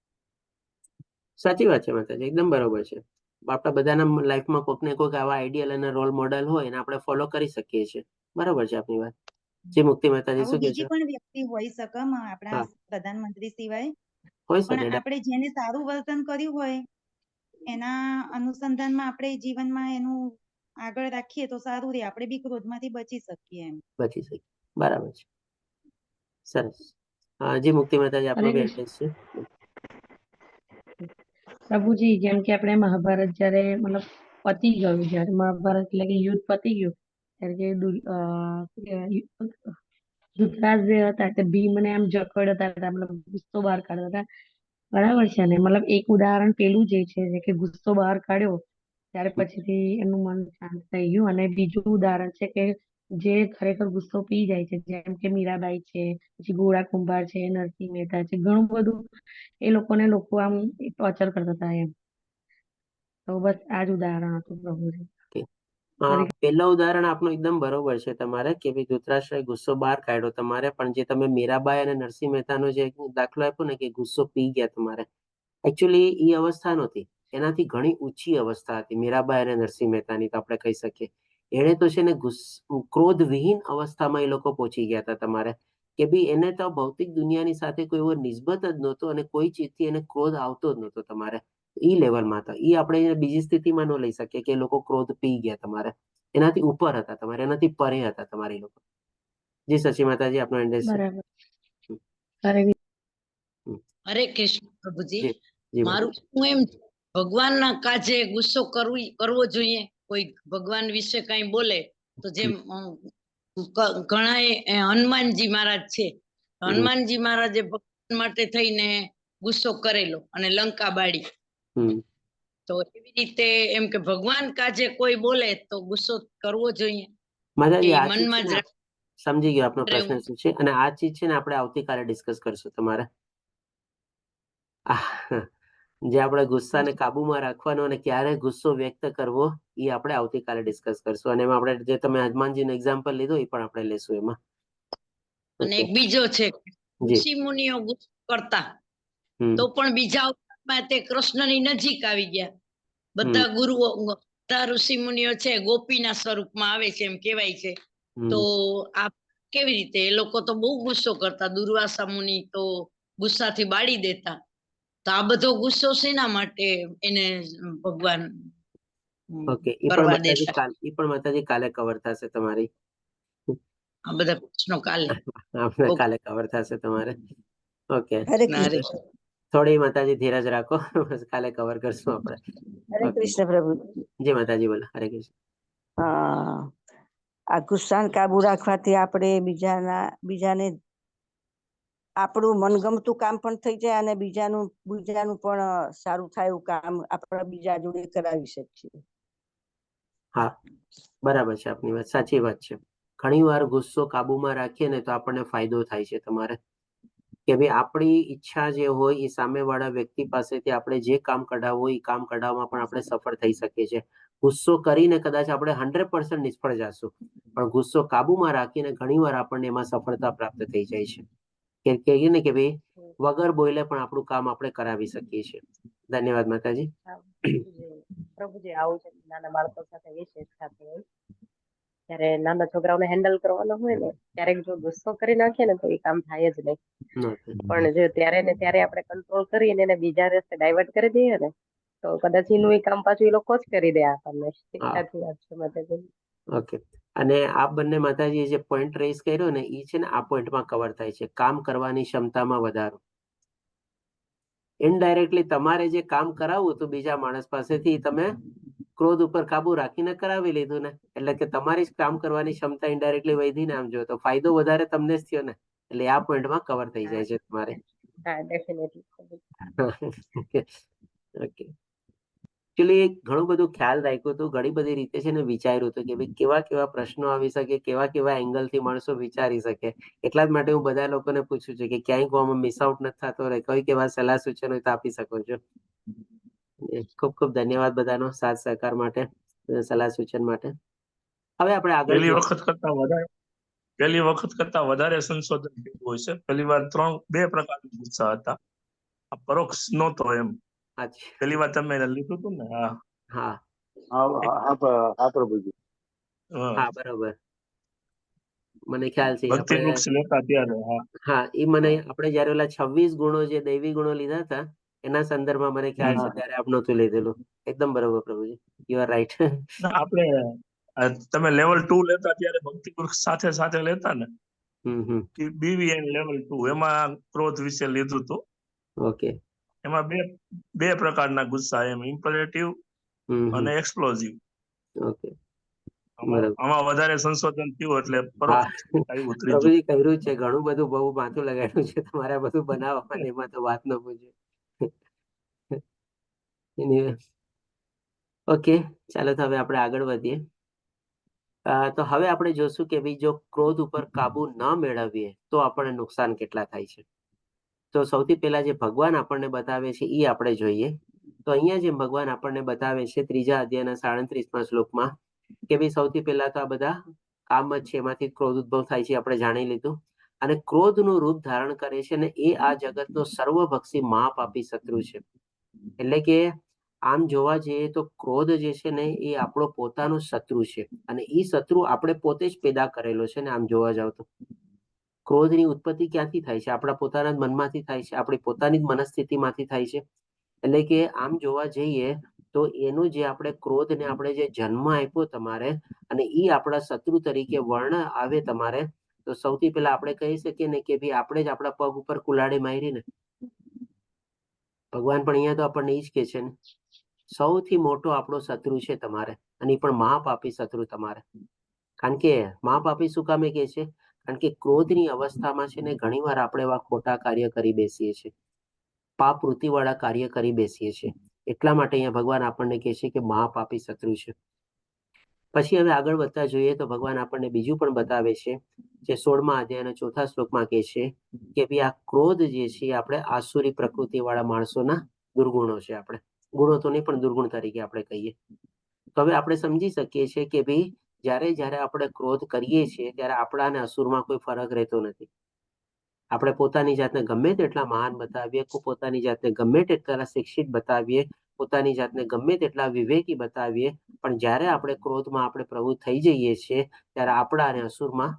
સાચી વાત છે માતાજી, એકદમ બરોબર છે. આપણા બધાના લાઈફમાં કોઈક ને કોઈક આવા આઈડિયલ અને રોલ મોડેલ હોય અને આપણે ફોલો કરી શકીએ છીએ. બરોબર છે આપની વાત. જે મુક્તિ માતાજી શું કહે છે? બીજી પણ વ્યક્તિ હોઈ શકે આપણા પ્રધાનમંત્રી સિવાય, હોય પણ શકે. આપણે જેને સારું વર્તન કર્યું હોય એના અનુસંધાનમાં આપણે જીવનમાં એનું આગળ રાખીએ તો સારું રહે. આપણે બી ક્રોધમાંથી બચી શકીએ એમ. બચી શકીએ. બરાબર છે. સરસ. જી મુક્તિ માતાજી આપનો બી એડ્રેસ છે. પ્રભુજી, જેમ કે આપણે મહાભારત જયારે મતલબ પતી ગયું, જયારે મહાભારત એટલે કે યુદ્ધ પતી ગયું ત્યારે જે ધૃતરાજ જે હતા તે ભીમને આમ જકડતા હતા, મતલબ ગુસ્સો બહાર કાઢતા હતા. બરાબર છે ને? મતલબ એક ઉદાહરણ પેલું જે છે કે ગુસ્સો બહાર કાઢ્યો ત્યારે પછીથી એમનું મન શાંત થઈ ગયું. અને બીજું ઉદાહરણ છે કે જે ખરેખર ગુસ્સો પી જાય છે, જેમ કે મીરાબાઈ છે, પછી ગોળા કુંભાર છે, નરસિંહ મહેતા છે, ઘણું બધું એ લોકોને લોકો આમ ટોર્ચર કરતા હતા એમ. તો બસ આ જ ઉદાહરણ હતું પ્રભુજી. પહેલા ઉદાહરણ આપનું એકદમ બરોબર છે તમારે કે ભાઈ ધૃતરાષ્ટ્રએ ગુસ્સો બહાર કાઢ્યો તમારે, પણ જે તમે મીરાબાઈ અને નરસિંહ મહેતાનો જે દાખલો આપ્યો ને કે ગુસ્સો પી ગયા તમારે, એકચ્યુઅલી એ અવસ્થા નહોતી, એનાથી ઘણી ઊંચી અવસ્થા હતી મીરાબાઈ અને નરસિંહ મહેતાની. તો આપણે કહી શકીએ એને તો છે ને ક્રોધ વિહીન અવસ્થામાં એ લોકો પહોંચી ગયા હતા તમારે, કે ભાઈ એને તો ભૌતિક દુનિયાની સાથે કોઈ એવો નિસ્બત જ નહોતો અને કોઈ ચીજથી એને ક્રોધ આવતો જ નહોતો તમારે. ઈ લેવલમાં હતા. ઈ આપણે બીજી સ્થિતિમાં ન લઈ શકીએ કે લોકો ક્રોધ પી ગયા તમારે. એનાથી ઉપર હતા તમારે, એનાથી પરે હતા તમારી લોકો. જી શશી માતાજી આપનો એડ્રેસ છે. બરાબર. હરે કૃષ્ણ પ્રભુજી. જી મારું હું એમ ભગવાનના કાજે ગુસ્સો કરવો જોઈએ. કોઈ ભગવાન વિશે કઈ બોલે તો જેમ ઘણા હનુમાનજી મહારાજ છે, હનુમાનજી મહારાજે ભગવાન માટે થઈને ગુસ્સો કરેલો અને લંકા બાળી. તો એવી રીતે એમ કે ભગવાન કાજે કોઈ બોલે તો ગુસ્સો કરવો જોઈએ. માતાજી આ મનમાં જ સમજી ગયો આપનો પ્રશ્ન શું છે, અને આ ચીજ છે ને આપણે આવતીકાલે ડિસ્કસ કરશું તમારે. જે આપણે ગુસ્સાને કાબુમાં રાખવાનો અને ક્યારે ગુસ્સો વ્યક્ત કરવો એ આપણે આવતીકાલે ડિસ્કસ કરશું. અને એમાં આપણે જે તમે હનુમાનજીનું એક્ઝામ્પલ લીધો એ પણ આપણે લેશું એમાં. અને એક બીજો છે, ઋષિ મુનિઓ ગુસ્સો કરતા તો પણ બીજા અવતારમાં તે કૃષ્ણની નજીક આવી ગયા. બધા ગુરુઓ, બધા ઋષિ મુનિઓ છે ગોપીના સ્વરૂપમાં આવે છે એમ કહેવાય છે. તો આ કેવી રીતે? એ લોકો તો બહુ ગુસ્સો કરતા. દુર્વાસા મુનિ તો ગુસ્સાથી બાળી દેતા. તો આ બધો ગુસ્સો શેના માટે એને ભગવાન કરવા દેતા? એ પણ માતાજી કાલે કવર થશે તમારી. આ બધા પ્રશ્નો કાલે કાલે કવર થશે તમારે. ઓકે, હરે કૃષ્ણ. થોડી માતાજી ધીરજ રાખો, કાલે કવર કરશું આપણે. હરે કૃષ્ણ પ્રભુ. જી માતાજી બોલો. હરે કૃષ્ણ. આ ગુસ્સાને કાબુ રાખવાથી આપણે બીજાને આપણું મનગમતું કામ પણ થઈ જાય અને બીજાનું પણ સારું થાય એવું કામ આપણે બીજા જોડે કરાવી શકીએ. હા, બરાબર છે આપની વાત, સાચી વાત છે. ઘણી વાર ગુસ્સો કાબુમાં રાખીએ ને તો આપણને ફાયદો થાય છે તમારે, કે ભાઈ આપણી ઈચ્છા જે હોય એ સામેવાળા વ્યક્તિ પાસેથી આપણે જે કામ કઢાવવું હોય એ કામ કઢાવવામાં પણ આપણે સફળ થઈ શકીએ છીએ. ગુસ્સો કરીને કદાચ આપણે 100% નિષ્ફળ જશું, પણ ગુસ્સો કાબુમાં રાખીને ઘણીવાર આપણને એમાં સફળતા પ્રાપ્ત થઈ જાય છે. કે કહીએ ને કે ભાઈ વગર બોલે પણ આપણું કામ આપણે કરાવી શકીએ છીએ. ધન્યવાદ માતાજી. પ્રભુજી આવું છે નાના બાળકો સાથે વિશેષ સાથે હોય ત્યારે નાના છોકરાઓને હેન્ડલ કરવાનો હોય ને ક્યારેક જો ગુસ્સો કરી નાખીએ ને તો એ કામ થાય જ નહીં. પણ જો ત્યારે ને ત્યારે આપણે કંટ્રોલ કરીને એને બીજા રસ્તે ડાયવર્ટ કરી દઈએ ને તો કદાચ એનું એ કામ પાછું એ લોકો જ કરી દે આપણને. સાચી વાત છે માતાજી. ઓકે. અને આ બંને માતાજીએ જે પોઈન્ટ રેઝ કર્યો ને એ છે ને આ પોઈન્ટમાં કવર થાય છે, કામ કરવાની ક્ષમતામાં વધારો. ઇનડાયરેક્ટલી તમારે જે કામ કરાવવું હતું બીજા માણસ પાસેથી તમે ક્રોધ ઉપર કાબુ રાખીને કરાવી લીધું ને, એટલે કે તમારી જ કામ કરવાની ક્ષમતા ઇનડાયરેક્ટલી વધી ને આમ જો તો ફાયદો વધારે તમને જ થયો ને, એટલે આ પોઈન્ટમાં કવર થઈ જાય છે તમારે. હા ડેફિનેટલી. ઓકે. એકચ્યુઅલી ઘણું બધું ખ્યાલ રાખ્યું હતું, ઘણી બધી રીતે છે ને વિચાર્યું હતું કે ભાઈ કેવા કેવા પ્રશ્નો આવી શકે, કેવા કેવા એંગલ થી માણસો વિચારી શકે. એટલા જ માટે હું બધા લોકોને પૂછું છું કે ક્યાંય કોમ મિસ આઉટ નથી થતો રહે, કોઈ કેવા સલાહ સૂચનો તો આપી શકો છો. ખૂબ ખૂબ ધન્યવાદ બધાનો સાથ સહકાર માટે, સલાહ સૂચન માટે. હવે આપણે આગળ પહેલી વખત કરતા વધારે સંશોધન થયું હોય છે. પહેલી વાર 2 પ્રકારના ગુસ્સા હતા, પરોક્ષ નહોતો એમ. પહેલી વાર તમે લીધું હતું ને. હા હા પ્રભુજી. હા બરોબર, મને ખ્યાલ છે. ભક્તિ વૃક્ષ લેતા ત્યારે. હા એ મને આપણે જયારે ઓલા 26 ગુણો જે દૈવી ગુણો લીધા હતા એના સંદર્ભમાં મને ખ્યાલ છે ત્યારે આપ નહોતું લીધેલું. એકદમ બરોબર પ્રભુજી, યુ આર રાઈટ. આપણે તમે લેવલ 2 લેતા ત્યારે ભક્તિ વૃક્ષ સાથે સાથે લેતા ને, BVN લેવલ 2 એમાં ક્રોધ વિશે લીધું હતું. ઓકે. એમાં બે પ્રકારના ગુસ્સા, એમ ઇમ્પરેટિવ અને એક્સપ્લોઝિવ. ઓકે. આમાં વધારે સંશોધન થયું એટલે પ્રભુજી કર્યું છે ઘણું બધું, બહુ માથું લગાડ્યું છે તમારે બધું બનાવવામાં, એમાં તો વાત ન પૂછે. ઓકે, ચાલો તો હવે આપણે આગળ વધીએ. તો હવે આપણે જોશું કે ભાઈ જો ક્રોધ ઉપર કાબુ ન મેળવીએ તો આપણને નુકસાન કેટલા થાય છે. તો સૌથી પહેલા જે ભગવાન આપણને બતાવે છે એ આપણે જોઈએ. તો અહીંયા જે ભગવાન આપણને બતાવે છે 3જા અધ્યાયના 37મા શ્લોકમાં કે ભાઈ સૌથી પહેલા તો આ બધા કામ જ છે, એમાંથી ક્રોધ ઉદ્ભવ થાય છે, આપણે જાણી લીધું. અને ક્રોધનું રૂપ ધારણ કરે છે ને એ આ જગતનો સર્વભક્ષી મહાપાપી શત્રુ છે. એટલે કે આમ જોવા જઈએ તો ક્રોધ જે છે ને એ આપણો પોતાનો શત્રુ છે, અને એ શત્રુ આપણે પોતે જ પેદા કરેલો છે ને. આમ જોવા જાવ તો ક્રોધની ઉત્પત્તિ ક્યાંથી થાય છે? આપણા પોતાના જ મનમાંથી થાય છે, આપણી પોતાની જ મનસ્થિતિમાંથી થાય છે. એટલે કે આમ જોવા જઈએ તો એનું જે આપણે ક્રોધને આપણે જે જન્મ આપ્યો તમારે, અને એ આપણા શત્રુ તરીકે વર્ણ આવે તમારે, તો સૌથી પહેલા આપણે કહી શકીએ ને કે ભાઈ આપણે જ આપણા પગ ઉપર કુલાડી મારી ને. ભગવાન પણ અહીંયા તો આપણને એ જ કે છે ને, સૌથી મોટો આપણો શત્રુ છે તમારે, અને એ પણ મહાપાપી શત્રુ તમારે. કારણ કે મહાપાપી શું કામે કે છે? કારણ કે ક્રોધની અવસ્થામાં છે ને ઘણી વાર આપણે એવા ખોટા કાર્ય કરી બેસીએ છીએ, પાપ વૃત્તિવાળા કાર્ય કરી બેસીએ છીએ. એટલા માટે અહીંયા ભગવાન આપણને કહે છે કે મહાપાપી શત્રુ છે. પછી હવે આગળ વધતા જોઈએ તો ભગવાન આપણને બીજું પણ બતાવે છે, જે 16મા અધ્યાયના 4થા શ્લોકમાં કહે છે કે ભાઈ આ ક્રોધ જે છે આપણે આસુરી પ્રકૃતિવાળા માણસોના દુર્ગુણો છે. આપણે ગુણો તો નહીં પણ દુર્ગુણ તરીકે આપણે કહીએ. તો હવે આપણે સમજી શકીએ છીએ કે ભાઈ જ્યારે આપણે ક્રોધ કરીએ છીએ ત્યારે આપણા અને અસુરમાં કોઈ ફરક રહેતો નથી. આપણે પોતાની જાતને ગમે તેટલા મહાન બતાવીએ, પોતાની જાતને ગમે તેટલા શિક્ષિત બતાવીએ, પોતાની જાતને ગમે તેટલા વિવેકી બતાવીએ, પણ જ્યારે આપણે ક્રોધમાં આપણે પ્રવૃત્ત થઈ જઈએ છીએ ત્યારે આપણા અને અસુરમાં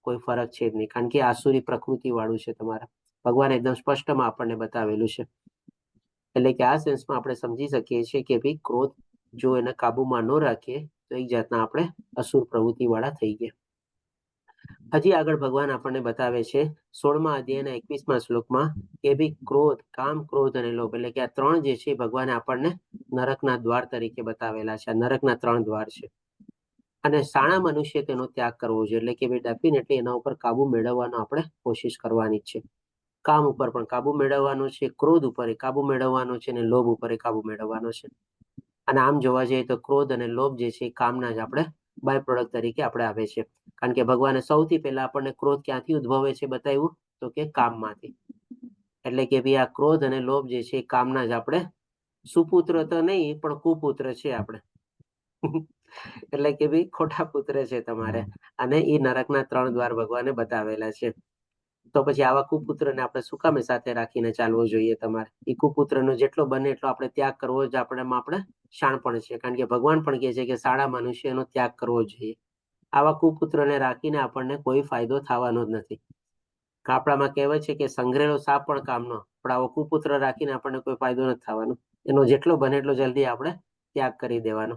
કોઈ ફરક છે જ નહીં. કારણ કે આસુરી પ્રકૃતિ વાળું છે તમારા. ભગવાન એકદમ સ્પષ્ટમાં આપણને બતાવેલું છે. એટલે કે આ સેન્સમાં આપણે સમજી શકીએ છીએ કે ભાઈ ક્રોધ જો એને કાબુમાં ન રાખીએ તો એક જાતના આપણે અસુર પ્રવૃત્તિ વાળા થઈ ગયા. હજી આગળ ભગવાન આપણને બતાવે છે 16મા અધ્યાયના 21મા શ્લોકમાં કે ભાઈ ક્રોધ, કામ, ક્રોધ અને લોભ, એટલે કે આ 3 જે છે ભગવાને આપણને નરકના દ્વાર તરીકે બતાવેલા છે. નરકના 3 દ્વાર છે, અને સાણા મનુષ્ય તેનો ત્યાગ કરવો જોઈએ. એટલે કે ભાઈ ડેફિનેટલી એના ઉપર કાબુ મેળવવાનો આપણે કોશિશ કરવાની જ છે. કામ ઉપર પણ કાબુ મેળવવાનો છે, ક્રોધ ઉપર કાબુ મેળવવાનો છે, અને લોભ ઉપર કાબુ મેળવવાનો છે. અને આમ જોવા જઈએ તો ક્રોધ અને લોભ જે છે એ કામના જ આપણે બાય પ્રોડક્ટ તરીકે આપણે આવે છે. કારણ કે ભગવાને સૌથી પહેલા આપણને ક્રોધ ક્યાંથી ઉદ્ભવે છે બતાવ્યું, તો કે કામમાંથી. એટલે કે ભાઈ આ ક્રોધ અને લોભ જે છે એ કામના જ આપણે સુપુત્ર તો નહીં પણ કુપુત્ર છે આપણે. એટલે કે ભાઈ ખોટા પુત્ર છે તમારે, અને એ નરકના 3 દ્વાર ભગવાને બતાવેલા છે. તો તો પછી આવા કુપુત્રને આપણે શું કામે સાથે રાખીને ચાલવું જોઈએ તમારે? એ કુપુત્રનો જેટલો બને એટલો આપણે ત્યાગ કરવો જ આપણે શાણપણ છે. કારણ કે ભગવાન પણ કહે છે કે સારા મનુષ્યનો ત્યાગ કરવો જોઈએ. આવા કુપુત્રને રાખીને આપણને કોઈ ફાયદો થવાનો જ નથી. આપણામાં કહેવાય છે કે સંગ્રહેલો સાપ પણ કામનો, પણ આવો કુપુત્ર રાખીને આપણને કોઈ ફાયદો નથી થવાનો. એનો જેટલો બને એટલો જલ્દી આપણે ત્યાગ કરી દેવાનો.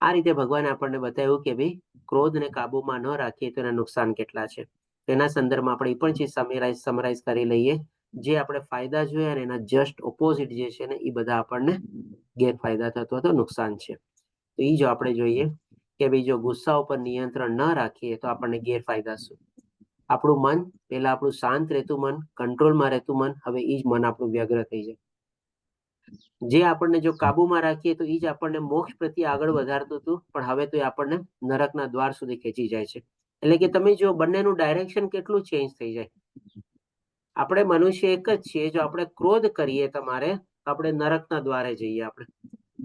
આ રીતે ભગવાને આપણને બતાવ્યું કે ભાઈ ક્રોધને કાબુમાં ન રાખીએ તો એના નુકસાન કેટલા છે. તેના સંદર્ભમાં આપણે એ પણ ચીજ સમરાઇઝ કરી લઈએ. જે આપણે ફાયદા જોયા ને એના જસ્ટ ઓપોઝિટ જે છે ને એ બધા આપણને ગેરફાયદા થતો તો નુકસાન છે. તો એ જો આપણે જોઈએ કે ભાઈ જો ગુસ્સા ઉપર નિયંત્રણ ન રાખીએ તો આપણને ગેરફાયદા શું? આપણું મન, પેલા આપણું શાંત રહેતું મન, કંટ્રોલમાં રહેતું મન, હવે એ જ મન આપણું વ્યગ્ર થઈ જાય. જે આપણને જો કાબુમાં રાખીએ તો એ જ આપણને મોક્ષ પ્રત્યે આગળ વધારતું હતું, પણ હવે તો એ આપણને નરકના દ્વાર સુધી ખેંચી જાય છે. એટલે કે તમે જો બંનેનું ડાયરેક્શન કેટલું ચેન્જ થઈ જાય. આપણે મનુષ્ય એક જ છીએ. જો આપણે ક્રોધ કરીએ તમારે તો આપણે નરકના દ્વારે જઈએ આપણે.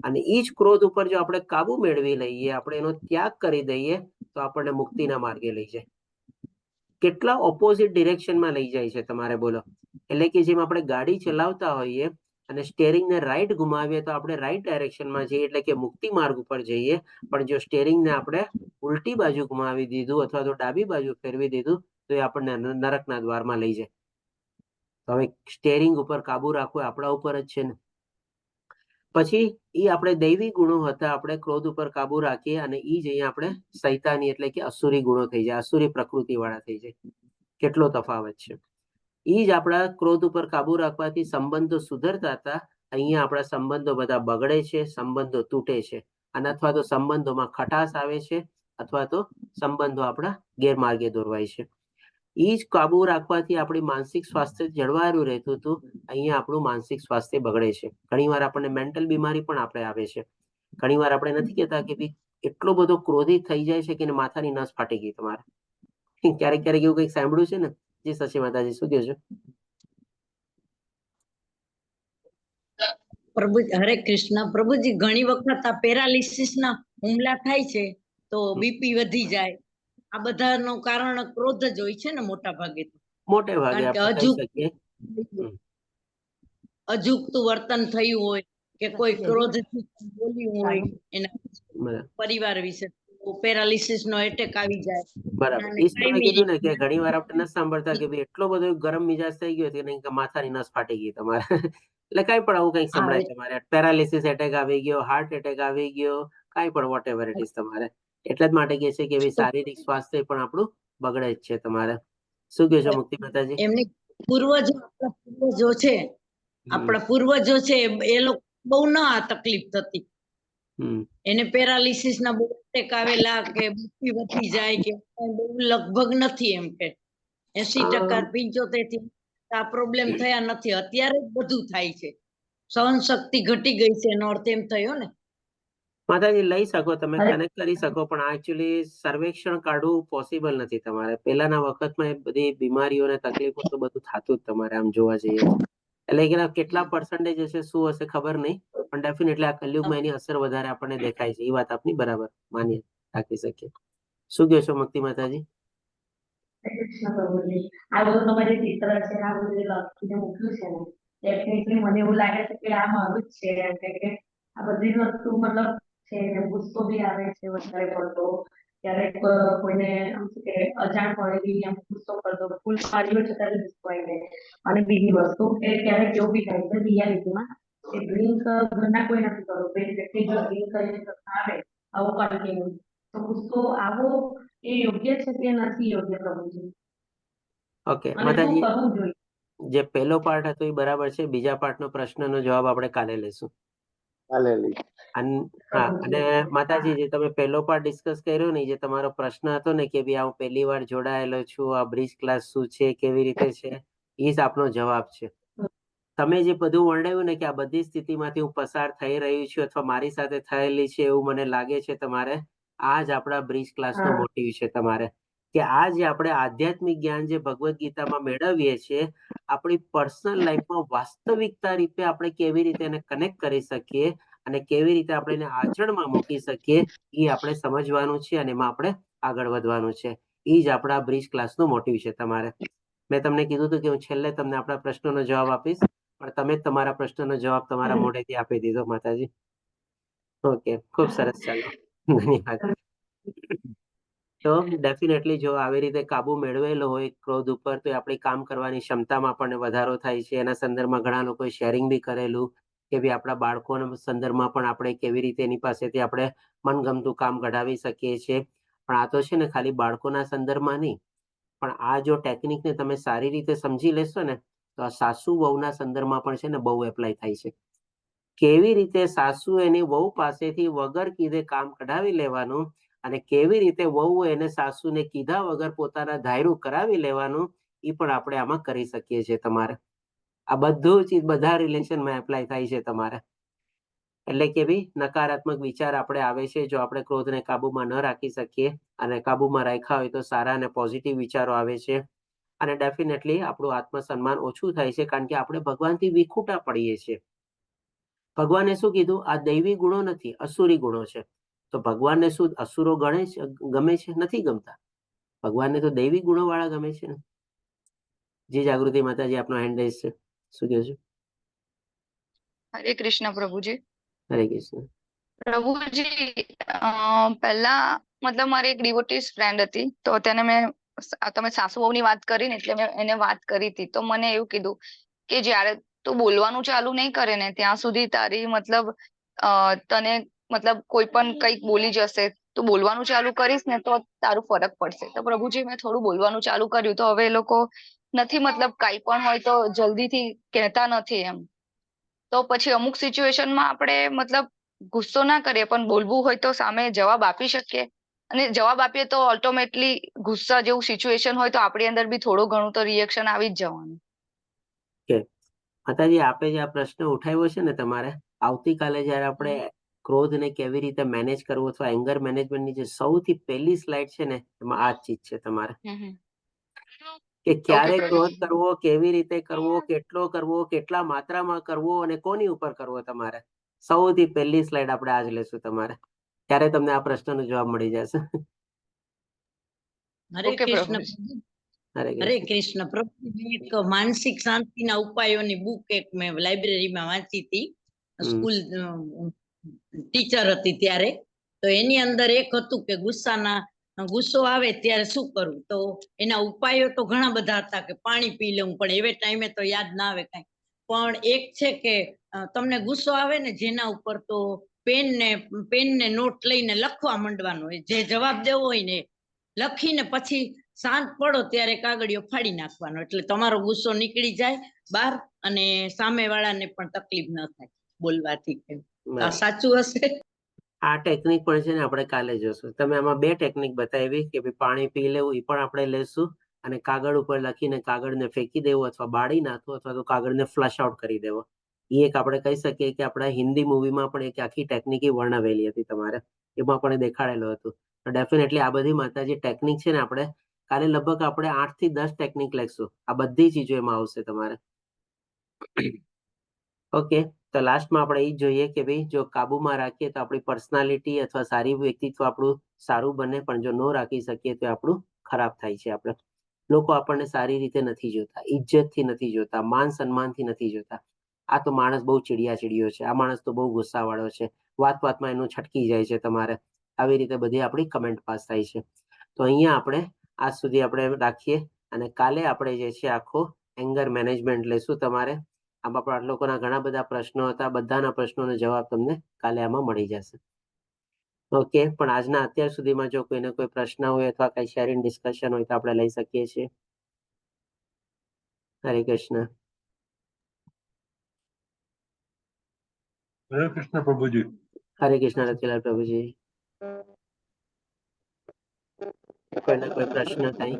અને એ જ ક્રોધ ઉપર જો આપણે કાબુ મેળવી લઈએ, આપણે એનો ત્યાગ કરી દઈએ તો આપણને મુક્તિના માર્ગે લઈ જાય. કેટલા ઓપોઝિટ ડિરેક્શનમાં લઈ જાય છે તમારે બોલો. એટલે કે જેમ આપણે ગાડી ચલાવતા હોઈએ અને સ્ટેરિંગને રાઈટ ઘુમાવીએ તો આપણે રાઈટ ડાયરેક્શનમાં જઈએ, એટલે કે મુક્તિ માર્ગ ઉપર જઈએ. પણ જો સ્ટેરિંગને આપણે ઉલટી બાજુ ઘુમાવી દીધું અથવા તો ડાબી બાજુ ફેરવી દીધું તો એ આપણને નરકના દ્વારમાં લઈ જાય. હવે સ્ટેરિંગ ઉપર કાબુ રાખવો આપણા ઉપર જ છે ને. પછી એ આપણે દૈવી ગુણો હતા, આપણે ક્રોધ ઉપર કાબુ રાખીએ અને એ જ અહીંયા આપણે શૈતાની એટલે કે અસુરી ગુણો થઈ જાય, અસુરી પ્રકૃતિ વાળા થઈ જાય. કેટલો તફાવત છે. એ જ આપણા ક્રોધ ઉપર કાબુ રાખવાથી સંબંધો સુધરતા હતા. અહીંયા આપણા સંબંધો બધા બગડે છે, સંબંધો તૂટે છે, અને અથવા તો સંબંધોમાં ખટાશ આવે છે, અથવા તો સંબંધો આપણા ગેરમાર્ગે દોરવાય છે. એ જ કાબુ રાખવાથી આપણી માનસિક સ્વાસ્થ્ય જળવાયેલું રહેતું હતું. અહીંયા આપણું માનસિક સ્વાસ્થ્ય બગડે છે. ઘણીવાર આપણને મેન્ટલ બીમારી પણ આપણે આવે છે. ઘણીવાર આપણે નથી કહેતા કે ભાઈ એટલો બધો ક્રોધિત થઈ જાય છે કે માથાની નસ ફાટી ગઈ તમારે. ક્યારેક ક્યારેક એવું કંઈક સાંભળ્યું છે ને? જી સચી માતાજી, શું કહો છો? પ્રભુ હરે કૃષ્ણ. પ્રભુજી ઘણી વખત આ પેરાલિસિસ ના હુમલા થાય છે તો બીપી વધી જાય. આ બધાનું કારણ ક્રોધ જ હોય છે ને મોટા ભાગે. મોટે ભાગે આપણે કહી શકીએ અજુકતું વર્તન થયું હોય કે કોઈ ક્રોધથી બોલ્યું હોય એના પરિવાર વિશે, પેરાલિસિસ નો એટેક આવી જાય. બરાબર. એ તમે કીધું ને કે ઘણી વાર આપણે નથી સાંભળતા કે ભાઈ એટલો બધો ગરમ મિજાજ થઈ ગયો કે માથાની નસ ફાટી ગઈ તમારે. એટલે કઈ પણ આવું કઈક સંભળાય તમારે, પેરાલિસિસ એટેક આવી ગયો, હાર્ટ એટેક આવી ગયો, કઈ પણ વોટ એવર ઇટ ઇઝ તમારે. એટલે જ માટે કહે છે કે શારીરિક સ્વાસ્થ્ય પણ આપણું બગડે જ છે તમારે. શું કહો છો મુક્તિ માતાજી? એમની પૂર્વજો છે, આપણા પૂર્વજો છે, એ લોકો બહુ ના આ તકલીફ થતી. એને પેરાલિસિસ ના બહુ એટેક આવેલા કે બીપી વધી જાય કે બહુ લગભગ નથી. એમ કે 80% 75% આ પ્રોબ્લેમ થયા નથી. અત્યારે જ બધું થાય છે. સહન શક્તિ ઘટી ગઈ છે એનો અર્થ એમ થયો ને. માતાજી લઈ શકો, તમે કનેક્ટ કરી શકો, પણ એકચ્યુઅલી સર્વેક્ષણ કાઢવું પોસિબલ નથી તમારે. પહેલાના વખતમાં એ બધી બીમારીઓ તકલીફો તો બધું થતું જ તમારે આમ જોવા જઈએ. એટલે કે કેટલા પર્સન્ટેજ હશે શું હશે ખબર નહીં, પણ ડેફિનેટલી આ કલયુગમાં એની અસર વધારે આપણને દેખાય છે. એ વાત આપની બરાબર માની રાખી શકીએ. શું કહો છો મુક્તિ માતાજી? આ બધું તમારી ચિત્ર છે, આ બધું લખીને મૂક્યું છે ને, ડેફિનેટલી મને એવું લાગે છે કે આ મારું જ છે. કે આ બધી વસ્તુ મતલબ છે, ગુસ્સો બી આવે છે વધારે પડતો. ક્યારેક કોઈને અજાણ પડે બી એમ ગુસ્સો કરતો, ફૂલ પાડ્યો છે ત્યારે ગુસ્સો આવી જાય. અને બીજી વસ્તુ કે ક્યારેક એવું બી થાય છે રિયાલિટીમાં કે ડ્રિંક ઘરના કોઈ નથી કરતો, બે વ્યક્તિ જો ડ્રિંક કરીને આવે આવો કન્ટિન્યુ, તો ગુસ્સો આવો એ યોગ્ય છે કે નથી યોગ્ય પ્રભુજી? ઓકે માતાજી, જે પહેલો પાર્ટ હતો એ બરાબર છે. બીજા પાર્ટનો પ્રશ્નનો જવાબ આપણે કાલે લઈશું. અને માતાજી, જે તમે પહેલો પાર્ટ ડિસ્કસ કર્યો ને, જે તમારો પ્રશ્ન હતો ને કે ભાઈ હું પહેલી વાર જોડાયેલો છું, આ બ્રિજ ક્લાસ શું છે, કેવી રીતે છે, એ જ આપનો જવાબ છે. તમે જે બધું વર્ણવ્યું ને કે આ બધી સ્થિતિમાંથી હું પસાર થઈ રહ્યું છું અથવા મારી સાથે થયેલી છે એવું મને લાગે છે તમારે, આ જ આપણા બ્રિજ ક્લાસનો મોટિવ છે તમારે. કે આ જે આપણે આધ્યાત્મિક જ્ઞાન જે ભગવદ્ ગીતામાં મેળવીએ છીએ, આપણી પર્સનલ લાઈફમાં વાસ્તવિકતા રીતે આપણે કેવી રીતે એને કનેક્ટ કરી શકીએ અને કેવી રીતે આપણે એને આચરણમાં મૂકી શકીએ, એ આપણે સમજવાનું છે અને એમાં આપણે આગળ વધવાનું છે. એ જ આપણા બ્રિજ ક્લાસનો મોટિવ છે તમારે. મેં તમને કીધું હતું કે હું છેલ્લે તમને આપણા પ્રશ્નોનો જવાબ આપીશ, પણ તમે જ તમારા પ્રશ્નનો જવાબ તમારા મોઢેથી આપી દીધો માતાજી. ઓકે, ખૂબ સરસ, ચાલો ધન્યવાદ. તો ડેફિનેટલી જો આવી રીતે કાબુ મેળવેલો હોય ક્રોધ ઉપર તો આપણી કામ કરવાની ક્ષમતામાં પણ વધારો થાય છે. એના સંદર્ભમાં ઘણા લોકોએ શેરિંગ બી કરેલું કે ભાઈ આપણા બાળકોના સંદર્ભમાં પણ આપણે કેવી રીતે એની પાસેથી આપણે મનગમતું કામ કઢાવી શકીએ છીએ. પણ આ તો છે ને ખાલી બાળકોના સંદર્ભમાં નહીં, પણ આ જો ટેકનિકને તમે સારી રીતે સમજી લેશો ને તો આ સાસુ વહુના સંદર્ભમાં પણ છે ને બહુ એપ્લાય થાય છે. કેવી રીતે સાસુ એની વહુ પાસેથી વગર કીધે કામ કઢાવી લેવાનું અને કેવી રીતે વહુ એને સાસુને કીધા વગર પોતાના ધાયરું કરાવી લેવાનું, એ પણ આપણે આમાં કરી શકીએ છીએ. તમારે આ બધું જ બધા રિલેશનમાં એપ્લાય થાય છે તમારે. એટલે કે ભાઈ નકારાત્મક વિચાર આપણે આવે છે, જો આપણે ક્રોધને કાબુમાં ન રાખી શકીએ અને કાબુમાં રાખ્યા હોય તો સારા અને પોઝિટિવ વિચારો આવે છે. અને ડેફિનેટલી આપણું આત્મસન્માન ઓછું થાય છે, કારણ કે આપણે ભગવાનથી વિખૂટા પડીએ છીએ. ભગવાને શું કીધું? આ દૈવી ગુણો નથી, અસુરી ગુણો છે. તો ભગવાનને શું અસુરો ગમે છે? નથી ગમતા. ભગવાનને તો દૈવી ગુણો વાળા ગમે છે ને. જી જાગૃતિ માતાજી, આપનો હેન્ડ રેઝ છે, શું કહો છો? હરે કૃષ્ણ પ્રભુજી. હરે કૃષ્ણ પ્રભુજી, પહેલા મતલબ મારી એક ડિવોટીસ ફ્રેન્ડ હતી, તો તેને મેં તમે સાસુ વહુની વાત કરી ને એટલે મેં એને વાત કરી હતી. તો મને એવું કીધું કે જ્યારે તું બોલવાનું ચાલુ નહીં કરે ને ત્યાં સુધી તારી મતલબ તને મતલબ કોઈ પણ કંઈક બોલી જશે, તું બોલવાનું ચાલુ કરીશ ને તો તારું ફરક પડશે. તો પ્રભુજી મેં થોડું બોલવાનું ચાલુ કર્યું, તો હવે એ લોકો નથી મતલબ કાંઈ પણ હોય તો જલ્દીથી કહેતા નથી એમ. તો પછી અમુક સિચ્યુએશનમાં આપણે મતલબ ગુસ્સો ના કરીએ પણ બોલવું હોય તો સામે જવાબ આપી શકીએ, અને જવાબ આપીએ તો ઓટોમેટલી ગુસ્સા જેવું સિચ્યુએશન હોય તો આપણી અંદર બી થોડું ઘણું તો રિએક્શન આવી જ જવાનું. માતાજી, આપે જે આ પ્રશ્ન ઉઠાવ્યો છે ને, તમારે આવતીકાલે જયારે આપણે ક્રોધને કેવી રીતે મેનેજ કરવો અથવા એંગર મેનેજમેન્ટની જે સૌથી પહેલી સ્લાઇડ છે ને, એમાં આ જ ચીજ છે તમારે કે ક્યારે ક્રોધ કરવો, કેવી રીતે કરવો, કેટલો કરવો, કેટલા માત્રામાં કરવો અને કોની ઉપર કરવો. તમારે સૌથી પહેલી સ્લાઇડ આપણે આજ લેશું તમારે, ત્યારે તમને આ પ્રશ્નનો જવાબ મળી જશે. હરે કૃષ્ણ. હરે કૃષ્ણ પ્રભુ. એક માનસિક શાંતિના ઉપાયોની બુક એક મેં લાઇબ્રેરીમાં વાંચી હતી, સ્કૂલ ટીચર હતી ત્યારે. તો એની અંદર એક હતું કે ગુસ્સો આવે ત્યારે શું કરવું. તો એના ઉપાયો તો ઘણા બધા હતા કે પાણી પી લેવું, પણ એવે ટાઈમે તો યાદ ના આવે કાંઈ. પણ એક છે કે તમને ગુસ્સો આવે ને જેના ઉપર, તો પેનને નોટ લઈને લખવા માંડવાનું હોય, જે જવાબ દેવો હોય ને લખીને પછી શાંત પડો ત્યારે કાગળિયો ફાડી નાખવાનો, એટલે તમારો ગુસ્સો નીકળી જાય બહાર અને સામે વાળાને પણ તકલીફ ન થાય બોલવાથી. આ સાચું હશે? આ ટેકનિક પણ છે ને આપણે કાલે જોશું. તમે આમાં બે ટેકનિક બતાવી કે ભાઈ પાણી પી લેવું, એ પણ આપણે લેશું, અને કાગળ ઉપર લખીને કાગળને ફેંકી દેવું અથવા બાળી નાખવું અથવા તો કાગળને ફ્લશ આઉટ કરી દેવો. એ એક આપણે કહી શકીએ કે આપણા હિન્દી મૂવીમાં પણ એક આખી ટેકનિક વર્ણવેલી હતી તમારે, એમાં પણ દેખાડેલું હતું. ડેફિનેટલી આ બધી માતાજી ટેકનિક છે ને, આપણે કાલે લગભગ આપણે 8 થી 10 ટેકનિક લેશું. આ બધી ચીજો એમાં આવશે તમારે. ઓકે, તો લાસ્ટમાં આપણે એ જોઈએ કે ભાઈ જો કાબુમાં રાખીએ તો આપણી પર્સનાલિટી અથવા સારી વ્યક્તિત્વ આપણું સારું બને, પણ જો ન રાખી શકીએ તો આપણું ખરાબ થાય છે. આપણે લોકો આપણને સારી રીતે નથી જોતા, ઇજ્જતથી નથી જોતા, માન સન્માનથી નથી જોતા. આ તો માણસ બહુ ચીડિયો છે, આ માણસ તો બહુ ગુસ્સાવાળો છે, વાતમાં એનું છટકી જાય છે. તમારે આવી રીતે બધી આપણી કમેન્ટ પાસ થાય છે. તો અહીંયા આપણે આજ સુધી આપણે રાખીએ, અને કાલે આપણે જે છે આખો એંગર મેનેજમેન્ટ લેશું. તમારે આમાં પણ લોકોના ઘણા બધા પ્રશ્નો હતા, બધાના પ્રશ્નોનો જવાબ તમને કાલે આમાં મળી જશે. ઓકે, પણ આજના અત્યાર સુધીમાં જો કોઈને કોઈ પ્રશ્ન હોય અથવા કઈ શેરિંગ ડિસ્કશન હોય તો આપણે લઈ શકીએ છીએ. હરે કૃષ્ણ. હરે કૃષ્ણ પ્રભુજી. હરે કૃષ્ણ રતિલાલ પ્રભુજી. કોઈને કોઈ પ્રશ્ન કઈ?